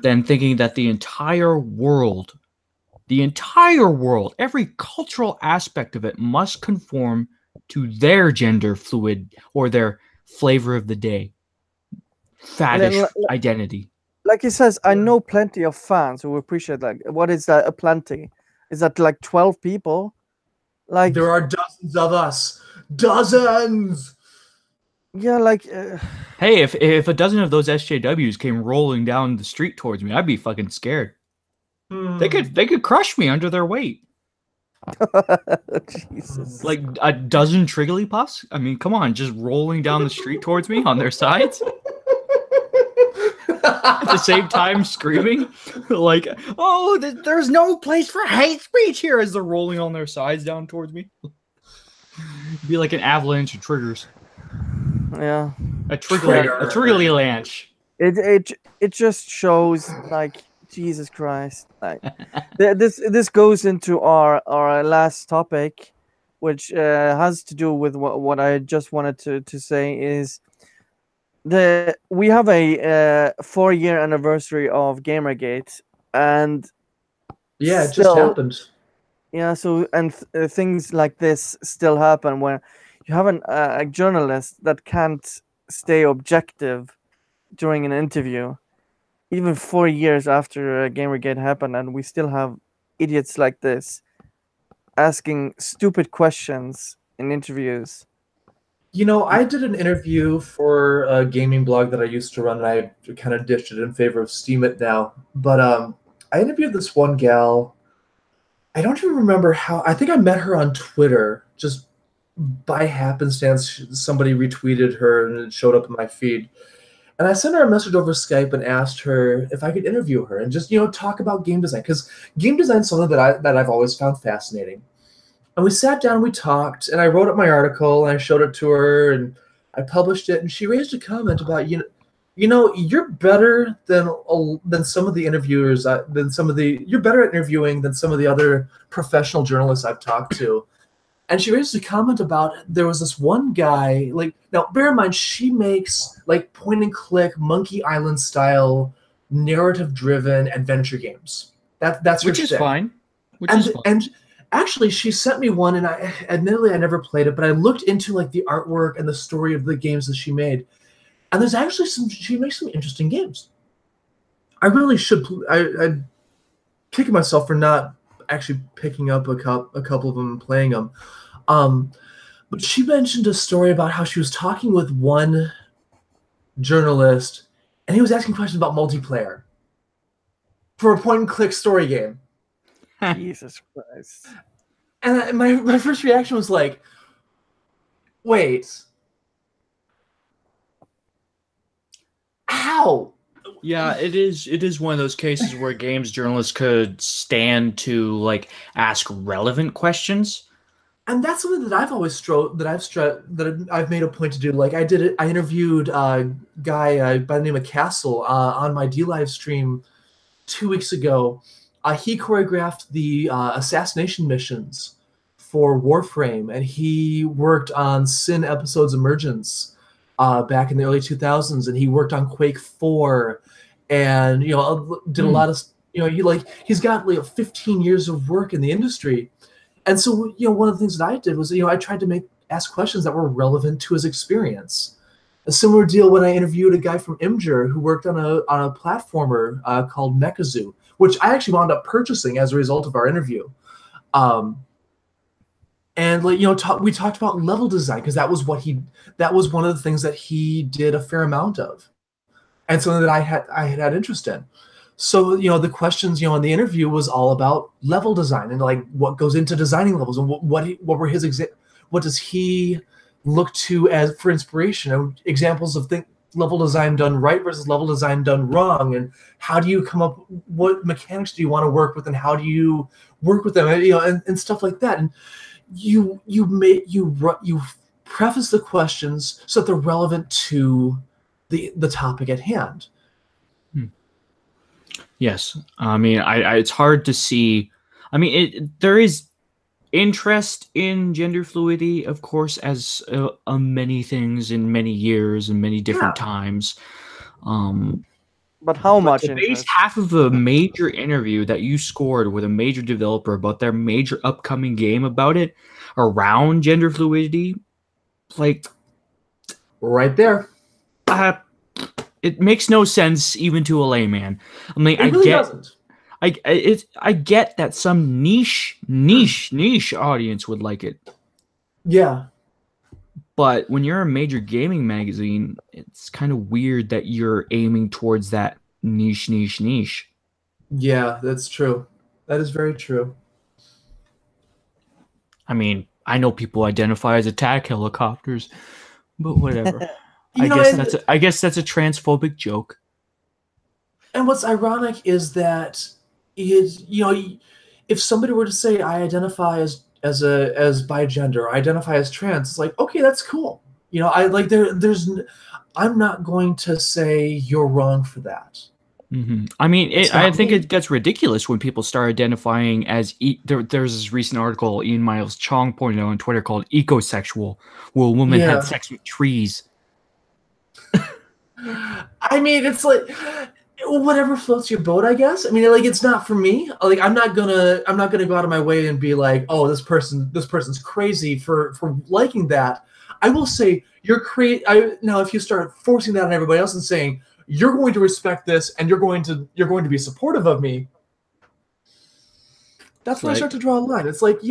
than thinking that the entire world, every cultural aspect of it must conform to their gender fluid or their flavor of the day, faddish identity. Like he says, I know plenty of fans who appreciate that. What is that, a plenty? Is that like 12 people? Like, there are dozens of us. Dozens! Yeah, like... hey, if a dozen of those SJWs came rolling down the street towards me, I'd be fucking scared. They could crush me under their weight. Jesus. Like a dozen Trigglypuffs? I mean, come on, just rolling down the street towards me on their sides? At the same time screaming like, oh, there's no place for hate speech here, as they're rolling on their sides down towards me. It'd be like an avalanche of triggers. Yeah. A triggly lanch. It just shows, like, Jesus Christ. Like, this goes into our last topic, which has to do with what I just wanted to say is we have a 4-year anniversary of Gamergate, and it just happened. Yeah, so things like this still happen where you have a journalist that can't stay objective during an interview, even 4 years after Gamergate happened, and we still have idiots like this asking stupid questions in interviews. You know, I did an interview for a gaming blog that I used to run, and I kind of ditched it in favor of Steam It now. But I interviewed this one gal. I don't even remember how. I think I met her on Twitter. Just by happenstance, somebody retweeted her, and it showed up in my feed. And I sent her a message over Skype and asked her if I could interview her and just, talk about game design. Because game design is something that I've always found fascinating. And we sat down, we talked, and I wrote up my article, and I showed it to her, and I published it, and she raised a comment about, you're better than some of the interviewers, you're better at interviewing than some of the other professional journalists I've talked to. And she raised a comment about there was this one guy, now bear in mind, she makes point and click, Monkey Island style, narrative driven adventure games. That's her Which is fine. And actually, she sent me one, and admittedly I never played it, but I looked into the artwork and the story of the games that she made, and there's actually she makes some interesting games. I really should. I'm kicking myself for not actually picking up a couple of them and playing them. But she mentioned a story about how she was talking with one journalist, and he was asking questions about multiplayer for a point-and-click story game. Jesus Christ. And my first reaction was like, wait, how? Yeah, it is one of those cases where games journalists could stand to like ask relevant questions. And that's something that I've always I've made a point to do. Like I did it. I interviewed a guy by the name of Castle on my DLive stream 2 weeks ago. He choreographed the assassination missions for Warframe, and he worked on Sin Episodes Emergence back in the early 2000s, and he worked on Quake 4, and did a lot of he's got 15 years of work in the industry. And so, one of the things that I did was, I tried to ask questions that were relevant to his experience. A similar deal when I interviewed a guy from Imgur who worked on a platformer called Mechazoo, which I actually wound up purchasing as a result of our interview. And we talked about level design because that was one of the things that he did a fair amount of, and something that I had interest in. So, the questions, in the interview was all about level design and what goes into designing levels and what does he look to as for inspiration and examples of level design done right versus level design done wrong, and how do you come up, what mechanics do you want to work with and how do you work with them, and stuff like that. And you preface the questions so that they're relevant to the topic at hand. Yes, I mean, it's hard to see. I mean, there is interest in gender fluidity, of course, as many things in many years and many different times. But how much to base half of a major interview that you scored with a major developer about their major upcoming game about it around gender fluidity, right there. It makes no sense even to a layman. I mean, it really doesn't. I get that some niche audience would like it. Yeah. But when you're a major gaming magazine, it's kind of weird that you're aiming towards that niche. Yeah, that's true. That is very true. I mean, I know people identify as attack helicopters, but whatever. I guess that's a transphobic joke. And what's ironic is that if somebody were to say I identify as bigender, or I identify as trans, it's like, okay, that's cool. I'm not going to say you're wrong for that. Mm-hmm. I mean, I think it gets ridiculous when people start identifying as there's this recent article Ian Miles Chong pointed out on Twitter called ecosexual, where a woman had sex with trees. I mean, it's like whatever floats your boat, I guess. I mean, it's not for me. I'm not gonna go out of my way and be like, oh, this person's crazy for liking that. I will say you're now if you start forcing that on everybody else and saying you're going to respect this and you're going to be supportive of me, that's when I start to draw a line. It's like,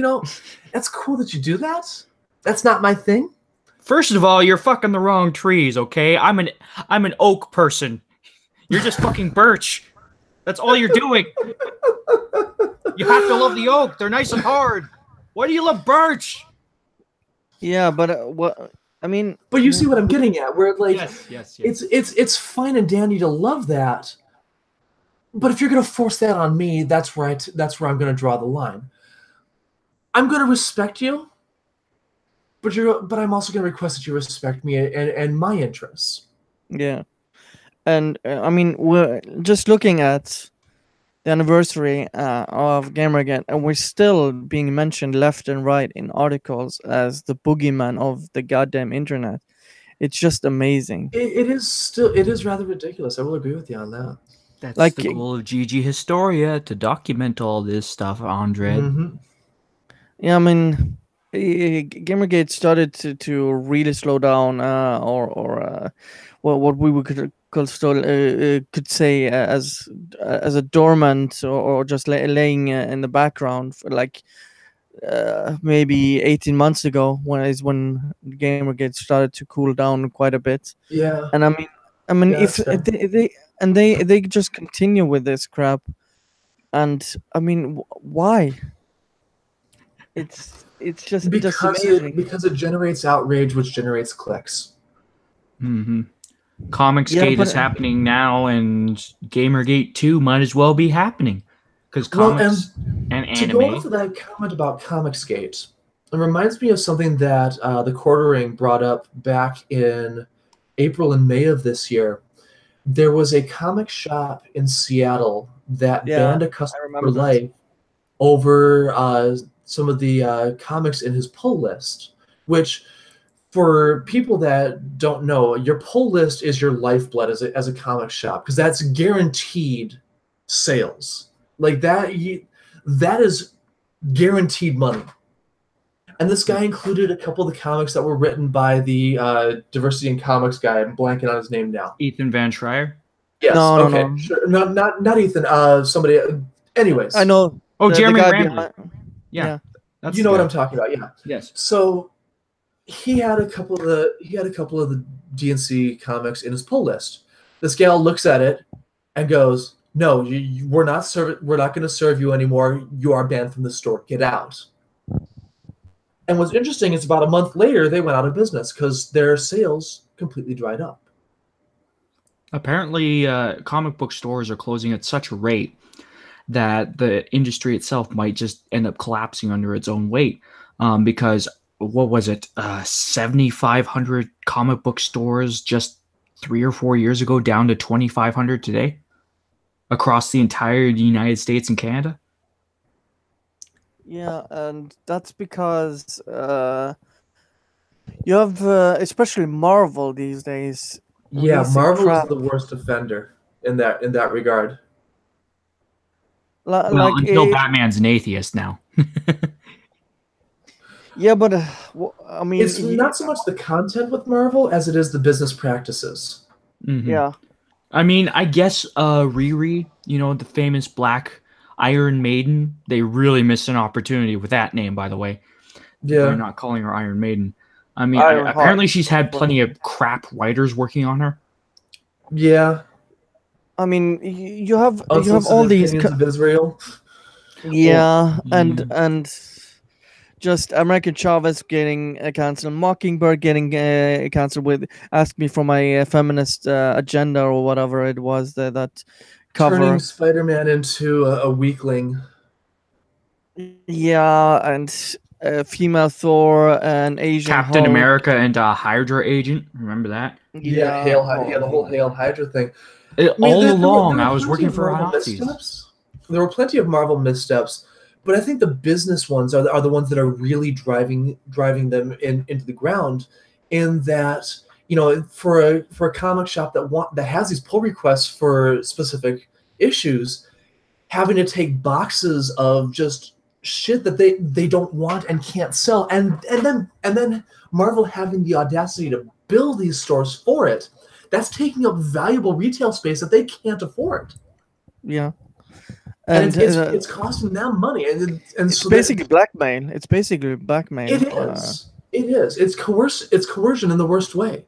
that's cool that you do that. That's not my thing. First of all, you're fucking the wrong trees, okay? I'm an oak person. You're just fucking birch. That's all you're doing. You have to love the oak. They're nice and hard. Why do you love birch? Yeah, but what I mean. But you see what I'm getting at, where yes. It's fine and dandy to love that, but if you're gonna force that on me, that's where I'm gonna draw the line. I'm gonna respect you. But I'm also going to request that you respect me and my interests. Yeah. And I mean, we're just looking at the anniversary of Gamergate, and we're still being mentioned left and right in articles as the boogeyman of the goddamn internet. It's just amazing. It is rather ridiculous. I will agree with you on that. That's the goal of GG Historia, to document all this stuff, Andre. Mm-hmm. Yeah, I mean, Gamergate started to really slow down, what we could say as a dormant or just laying in the background for maybe 18 months ago, when Gamergate started to cool down quite a bit. Yeah. And I mean, if they just continue with this crap, and I mean, why? it's just amazing. Because it generates outrage, which generates clicks. Mm-hmm. Comicsgate is happening now, and Gamergate 2 might as well be happening because comics and anime. To go off of that comment about Comicsgate, it reminds me of something that the Quartering brought up back in April and May of this year. There was a comic shop in Seattle that banned a customer for life over some of the comics in his pull list, which, for people that don't know, your pull list is your lifeblood as a comic shop, because that's guaranteed sales. Like that is guaranteed money. And this guy included a couple of the comics that were written by the diversity in comics guy. I'm blanking on his name now. Ethan Van Schreier? Yes. No. Sure. Not Ethan. Somebody. Anyways. I know. Oh, Jeremy Rambler. Yeah. You know what I'm talking about. Yeah. Yes. So he had a couple of the DNC comics in his pull list. This gal looks at it and goes, "No, we're not going to serve you anymore. You are banned from the store. Get out." And what's interesting is about a month later, they went out of business because their sales completely dried up. Apparently, comic book stores are closing at such a rate that the industry itself might just end up collapsing under its own weight. Because, what was it, 7,500 comic book stores just 3 or 4 years ago down to 2,500 today across the entire United States and Canada? Yeah, and that's because you have, especially Marvel these days. Yeah, Marvel is the worst offender in that regard. Until Batman's an atheist now. Yeah, but I mean, it's not so much the content with Marvel as it is the business practices. Mm-hmm. Yeah, I mean, I guess Riri, the famous Black Iron Maiden, they really missed an opportunity with that name, by the way. Yeah. They're not calling her Iron Maiden. I mean, apparently she's had plenty of crap writers working on her. Yeah. I mean, you have all these of Israel. Yeah, and just American Chavez getting cancelled, Mockingbird getting cancelled with "Ask Me for My Feminist Agenda" or whatever it was that cover. Turning Spider-Man into a weakling. Yeah, and female Thor and Asian Captain Hulk. America and Hydra agent. Remember that? Yeah, the whole Hail Hydra thing. All along, I was working for Nazis. There were plenty of Marvel missteps, but I think the business ones are the ones that are really driving them into the ground. In that, for a comic shop that has these pull requests for specific issues, having to take boxes of just shit that they don't want and can't sell, and then Marvel having the audacity to build these stores for it, that's taking up valuable retail space that they can't afford. Yeah, and it's costing them money, and it's so basically blackmail. It's basically blackmail. It is. It is. It's coercion in the worst way.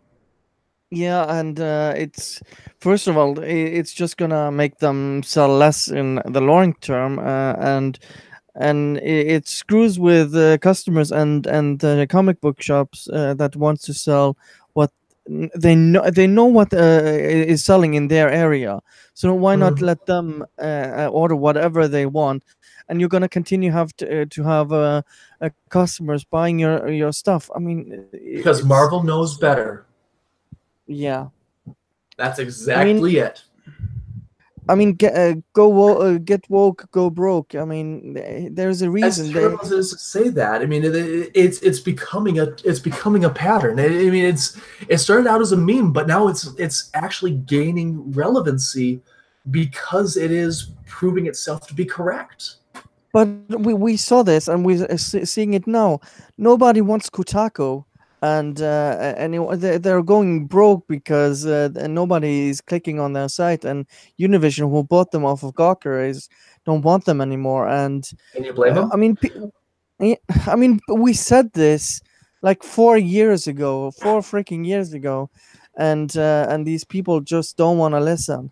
Yeah, and it's, first of all, it's just gonna make them sell less in the long term, and it screws with customers and the comic book shops that wants to sell what they know what is selling in their area. So why not let them order whatever they want, and you're gonna continue to have customers buying your stuff. I mean, because Marvel knows better. Yeah, that's exactly it. I mean, get woke, go broke. I mean, there's a reason. As terrible as it is to say that, I mean, it's becoming a pattern. I mean, it started out as a meme, but now it's actually gaining relevancy because it is proving itself to be correct. But we saw this, and we're seeing it now. Nobody wants Kotaku. And they're going broke because nobody is clicking on their site, and Univision, who bought them off of Gawker, don't want them anymore. And can you blame them? I mean, we said this like 4 freaking years ago, and these people just don't want to listen.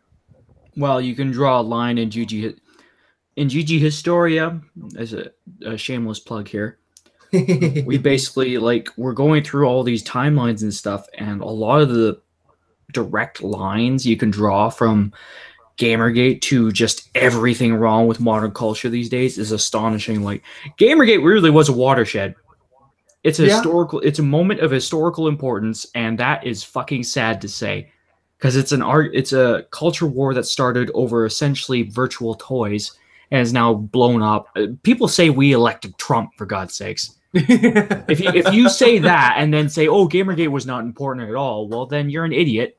Well, you can draw a line in GG Historia, as a shameless plug here. We basically we're going through all these timelines and stuff, and a lot of the direct lines you can draw from Gamergate to just everything wrong with modern culture these days is astonishing. Like, Gamergate really was a watershed. It's a historical. It's a moment of historical importance, and that is fucking sad to say, because it's a culture war that started over essentially virtual toys and is now blown up. People say we elected Trump, for God's sakes. If you say that and then say, "Oh, Gamergate was not important at all," well, then you're an idiot,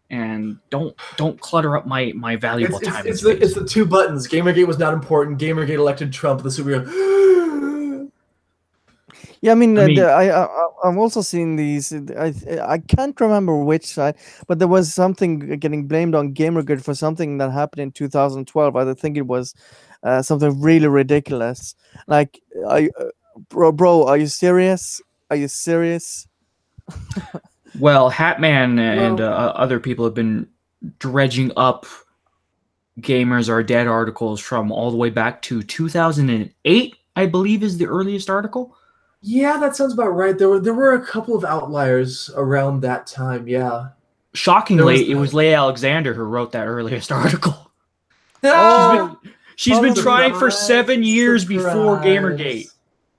and don't clutter up my valuable time. It's the two buttons. Gamergate was not important. Gamergate elected Trump, the superhero. Yeah, I mean, I'm also seeing these. I can't remember which side, but there was something getting blamed on Gamergate for something that happened in 2012. I think it was something really ridiculous. Like, bro, are you serious? Are you serious? Well, Hatman and other people have been dredging up "Gamers Are Dead" articles from all the way back to 2008, I believe, is the earliest article. Yeah, that sounds about right. There were a couple of outliers around that time. Yeah. Shockingly, it was Leigh Alexander who wrote that earliest article. She's been trying for 7 years before Gamergate.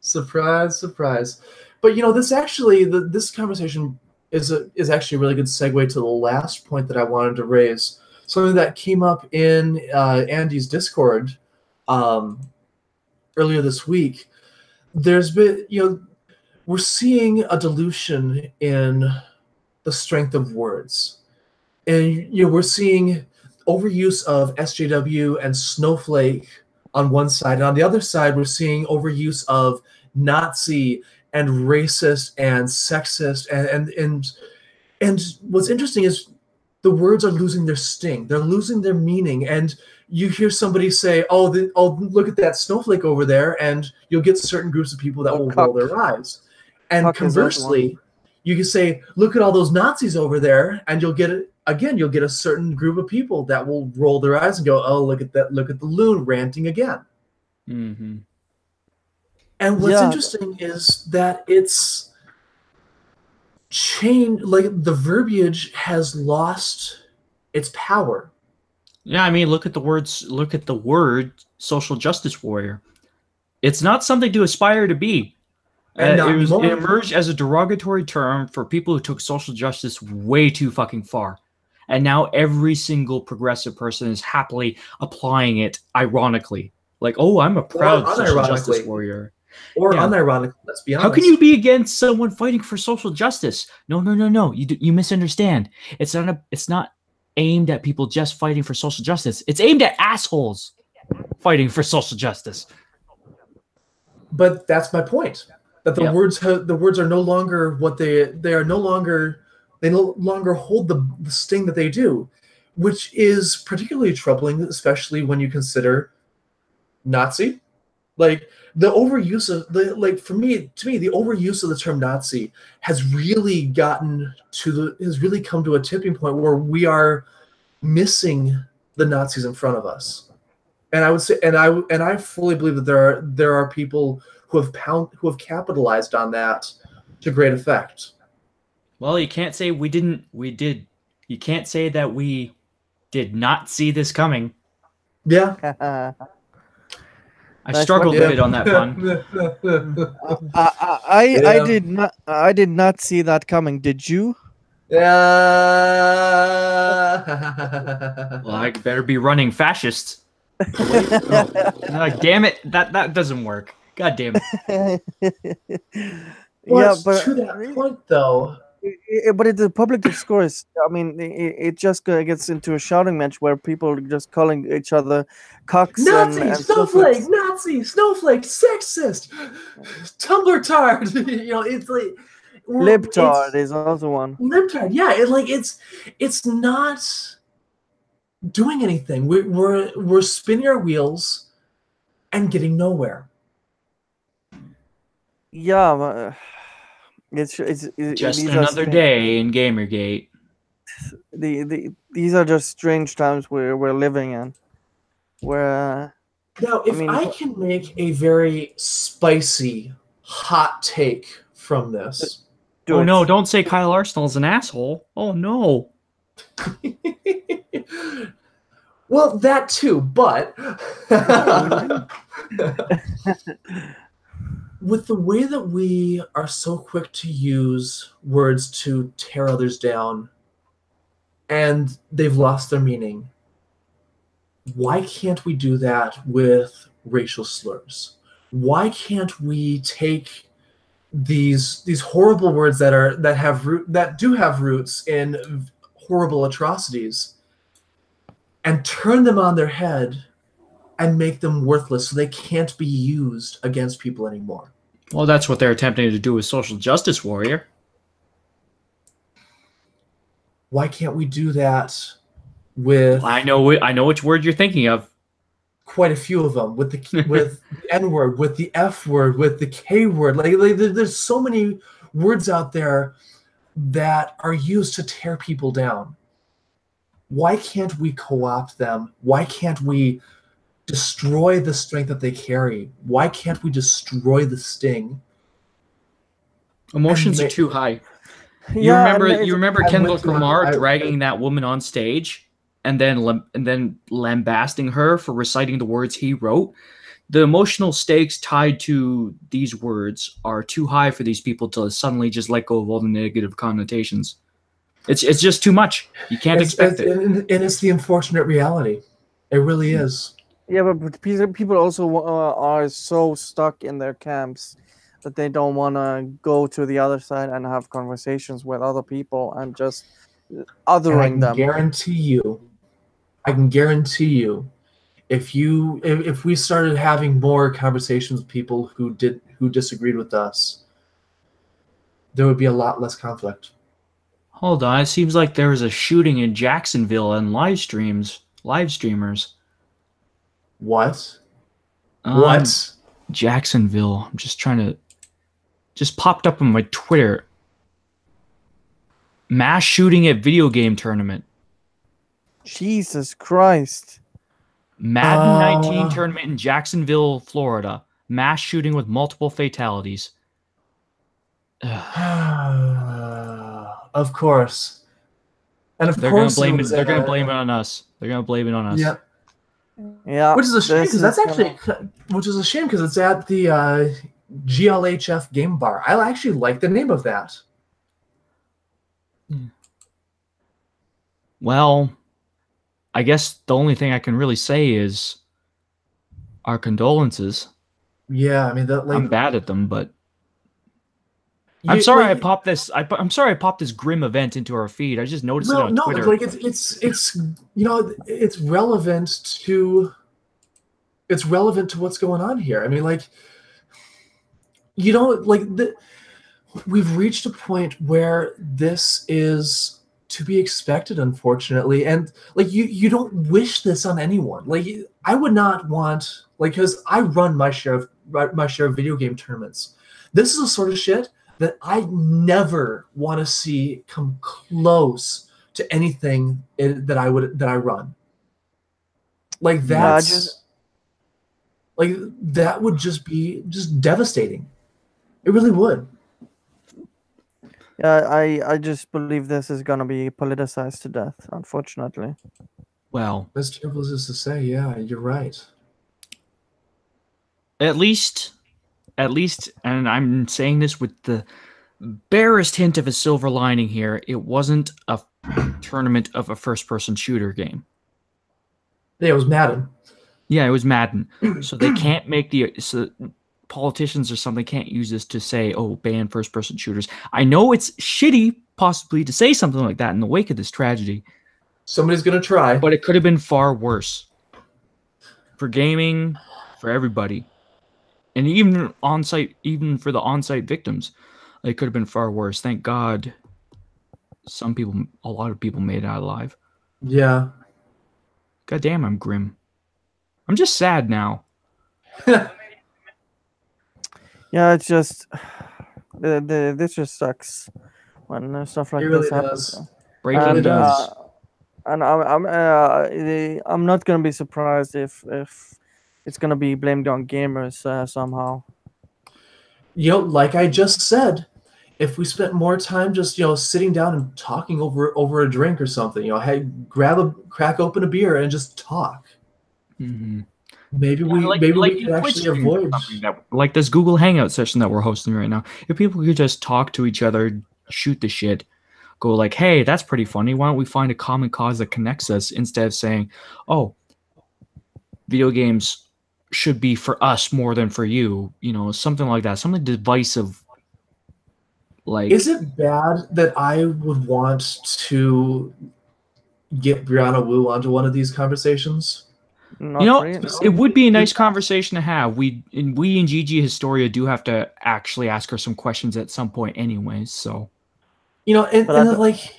Surprise, surprise. But this conversation is actually a really good segue to the last point that I wanted to raise. Something that came up in Andy's Discord earlier this week. There's been, we're seeing a dilution in the strength of words. And, we're seeing overuse of SJW and Snowflake on one side. And on the other side, we're seeing overuse of Nazi and racist and sexist. And what's interesting is the words are losing their sting. They're losing their meaning. And you hear somebody say, oh, look at that snowflake over there, and you'll get certain groups of people that will roll their eyes. And conversely, you can say, look at all those Nazis over there, and you'll get a certain group of people that will roll their eyes and go, oh, look at that, look at the loon ranting again. Mm-hmm. And what's interesting is that it's changed, the verbiage has lost its power. Yeah, I mean, look at the word social justice warrior. It's not something to aspire to be. It emerged as a derogatory term for people who took social justice way too fucking far. And now every single progressive person is happily applying it ironically. Like, oh, I'm a proud social justice warrior. Or unironically, let's be honest. How can you be against someone fighting for social justice? No. You misunderstand. It's not aimed at people just fighting for social justice. It's aimed at assholes fighting for social justice. But that's my point. That the words are no longer what they no longer hold the sting that they do, which is particularly troubling, especially when you consider Nazi. Like, the overuse of to me the overuse of the term Nazi has really come to a tipping point where we are missing the Nazis in front of us. And I would say, and I fully believe that there are people who have capitalized on that to great effect. Well, you can't say we didn't. We did. You can't say that we did not see this coming. Yeah. I struggled a bit on that pun. I did not see that coming. Did you? Yeah. Well, I better be running fascist. Damn it! That doesn't work. God damn it. Well, but to that point, though. But in the public discourse, I mean, it just gets into a shouting match where people are just calling each other cocks and snowflake, Nazi, snowflake, sexist, Tumblr tard. It's like libtard is also one. Libtard, yeah. It's not doing anything. We're spinning our wheels and getting nowhere. Yeah. It's just another day in Gamergate. These are just strange times we're living in. Now, if I can make a very spicy hot take from this. Oh no, don't say Kyle Arsenal's an asshole. Oh no. Well, that too, but with the way that we are so quick to use words to tear others down and they've lost their meaning, why can't we do that with racial slurs? Why can't we take these horrible words that do have roots in horrible atrocities and turn them on their head and make them worthless so they can't be used against people anymore? Well, that's what they're attempting to do with Social Justice Warrior. Why can't we do that with... I know which word you're thinking of. Quite a few of them, with the N-word, with the F-word, with the K-word. Like there's so many words out there that are used to tear people down. Why can't we co-opt them? Why can't we destroy the strength that they carry? Why can't we destroy the sting? Emotions are too high. You remember Kendrick Lamar dragging that woman on stage and then lambasting her for reciting the words he wrote? The emotional stakes tied to these words are too high for these people to suddenly just let go of all the negative connotations. It's just too much. You can't expect it. And it's the unfortunate reality. It really is. Yeah, but people also are so stuck in their camps that they don't want to go to the other side and have conversations with other people and just othering them. I can guarantee you, if we started having more conversations with people who disagreed with us, there would be a lot less conflict. Hold on, it seems like there was a shooting in Jacksonville and live streamers. What? What? Jacksonville. I'm just trying to... Just popped up on my Twitter. Mass shooting at video game tournament. Jesus Christ. Madden 19 tournament in Jacksonville, Florida. Mass shooting with multiple fatalities. Of course. And they're going to blame it. They're going to blame it on us. They're going to blame it on us. Yeah. Yeah. Which is a shame because it's at the GLHF Game Bar. I actually like the name of that. Well, I guess the only thing I can really say is our condolences. Yeah, I mean I'm bad at them, but I'm sorry I popped this. I'm sorry I popped this grim event into our feed. I just noticed it on Twitter. Like it's it's relevant to what's going on here. I mean, like, we've reached a point where this is to be expected, unfortunately, and like you don't wish this on anyone. Like, I would not want, like, because I run my share of video game tournaments. This is the sort of shit that I never want to see come close to anything that I run. Like, that's that would just be devastating. It really would. Yeah, I just believe this is gonna be politicized to death, unfortunately. Well, as terrible as this is to say, yeah, you're right. At least, and I'm saying this with the barest hint of a silver lining here, it wasn't a tournament of a first-person shooter game. Yeah, it was Madden. Yeah, it was Madden. So they can't make politicians or something can't use this to say, oh, ban first-person shooters. I know it's shitty, possibly, to say something like that in the wake of this tragedy. Somebody's going to try. But it could have been far worse. For gaming, for everybody. And even for the on-site victims, it could have been far worse. Thank God a lot of people made it out alive. Yeah. God damn, I'm grim. I'm just sad now. Yeah, it's just this just sucks when stuff like this happens. Breaking news. And I'm not gonna be surprised if it's gonna be blamed on gamers somehow. like I just said, if we spent more time just sitting down and talking over a drink or something, hey, crack open a beer and just talk. Mm-hmm. Maybe Yeah, maybe like we could the Twitch actually stream, avoid like this Google Hangout session that we're hosting right now. If people could just talk to each other, shoot the shit, go like, hey, that's pretty funny. Why don't we find a common cause that connects us instead of saying, oh, video games should be for us more than for you, something like that, something divisive. Like, is it bad that I would want to get Brianna Wu onto one of these conversations? Not really. It would be a nice conversation to have. We and GG Historia do have to actually ask her some questions at some point anyways, so. Like,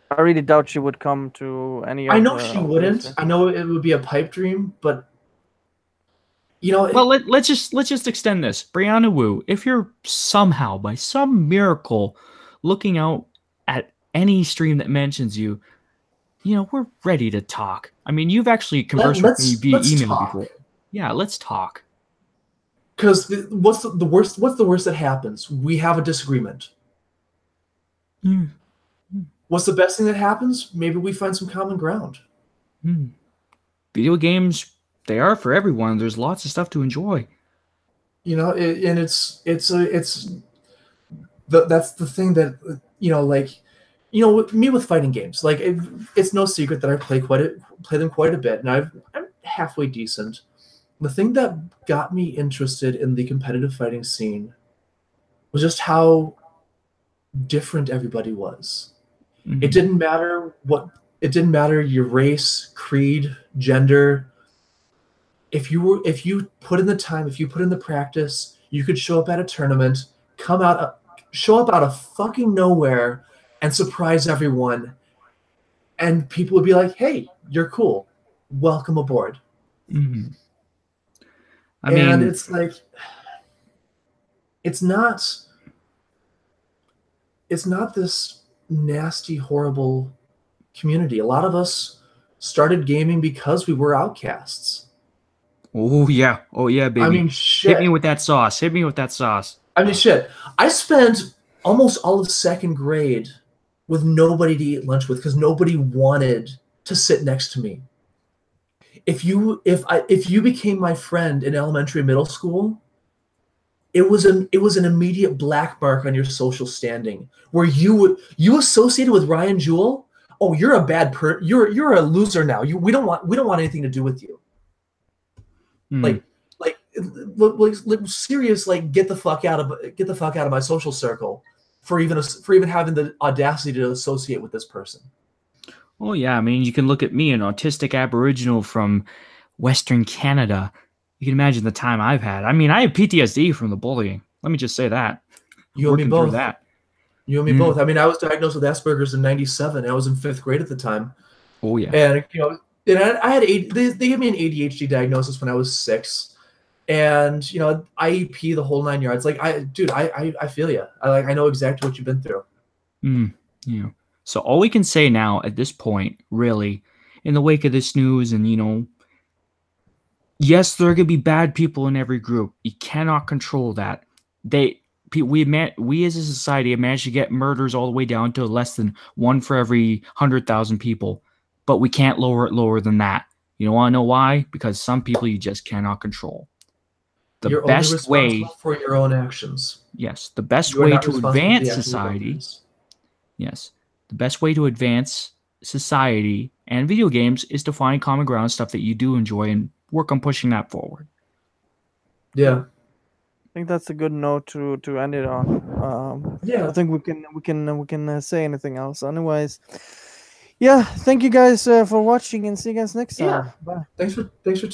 I really doubt she would come to any of I know the, she wouldn't. I know it would be a pipe dream, but well, let's just extend this. Brianna Wu, if you're somehow, by some miracle, looking out at any stream that mentions you, we're ready to talk. I mean, you've actually conversed with me via email before. Yeah, let's talk. Because what's the worst? What's the worst that happens? We have a disagreement. What's the best thing that happens? Maybe we find some common ground. Video games, they are for everyone. There's lots of stuff to enjoy. And that's the thing that me with fighting games. Like it's no secret that I play them quite a bit, and I'm halfway decent. The thing that got me interested in the competitive fighting scene was just how different everybody was. It didn't matter your race, creed, gender. If you put in the time, if you put in the practice, you could show up at a tournament, show up out of fucking nowhere and surprise everyone, and people would be like, hey, you're cool, welcome aboard. I mean, it's like, it's not this nasty, horrible community. A lot of us started gaming because we were outcasts. Oh yeah, baby. I mean, shit. Hit me with that sauce. I mean, shit. I spent almost all of second grade with nobody to eat lunch with because nobody wanted to sit next to me. If you became my friend in elementary and middle school, it was an immediate black mark on your social standing where you associated with Ryan Jewell. Oh, you're a bad you're a loser now. We don't want anything to do with you. Like serious, like get the fuck out of my social circle for even having the audacity to associate with this person. Oh yeah, I mean, you can look at me, an autistic Aboriginal from Western Canada. You can imagine the time I've had. I mean, I have PTSD from the bullying. Let me just say that. You and me both. You and me both. I mean, I was diagnosed with Asperger's in '97. I was in 5th grade at the time. Oh yeah. And I had they gave me an ADHD diagnosis when I was 6, and IEP the whole 9 yards. Like I feel you. I know exactly what you've been through. Yeah. So all we can say now at this point, really, in the wake of this news, and yes, there are gonna be bad people in every group. You cannot control that. We as a society have managed to get murders all the way down to less than 1 for every 100,000 people. But we can't lower it lower than that. You want to know why? Because some people you just cannot control. You're only responsible for your own actions. Yes, the best way to advance society. Yes, the best way to advance society and video games is to find common ground, stuff that you do enjoy, and work on pushing that forward. Yeah, I think that's a good note to end it on. Yeah, I think we can say anything else. Otherwise. Yeah, thank you guys for watching, and see you guys next time. Yeah. Bye. Thanks for tuning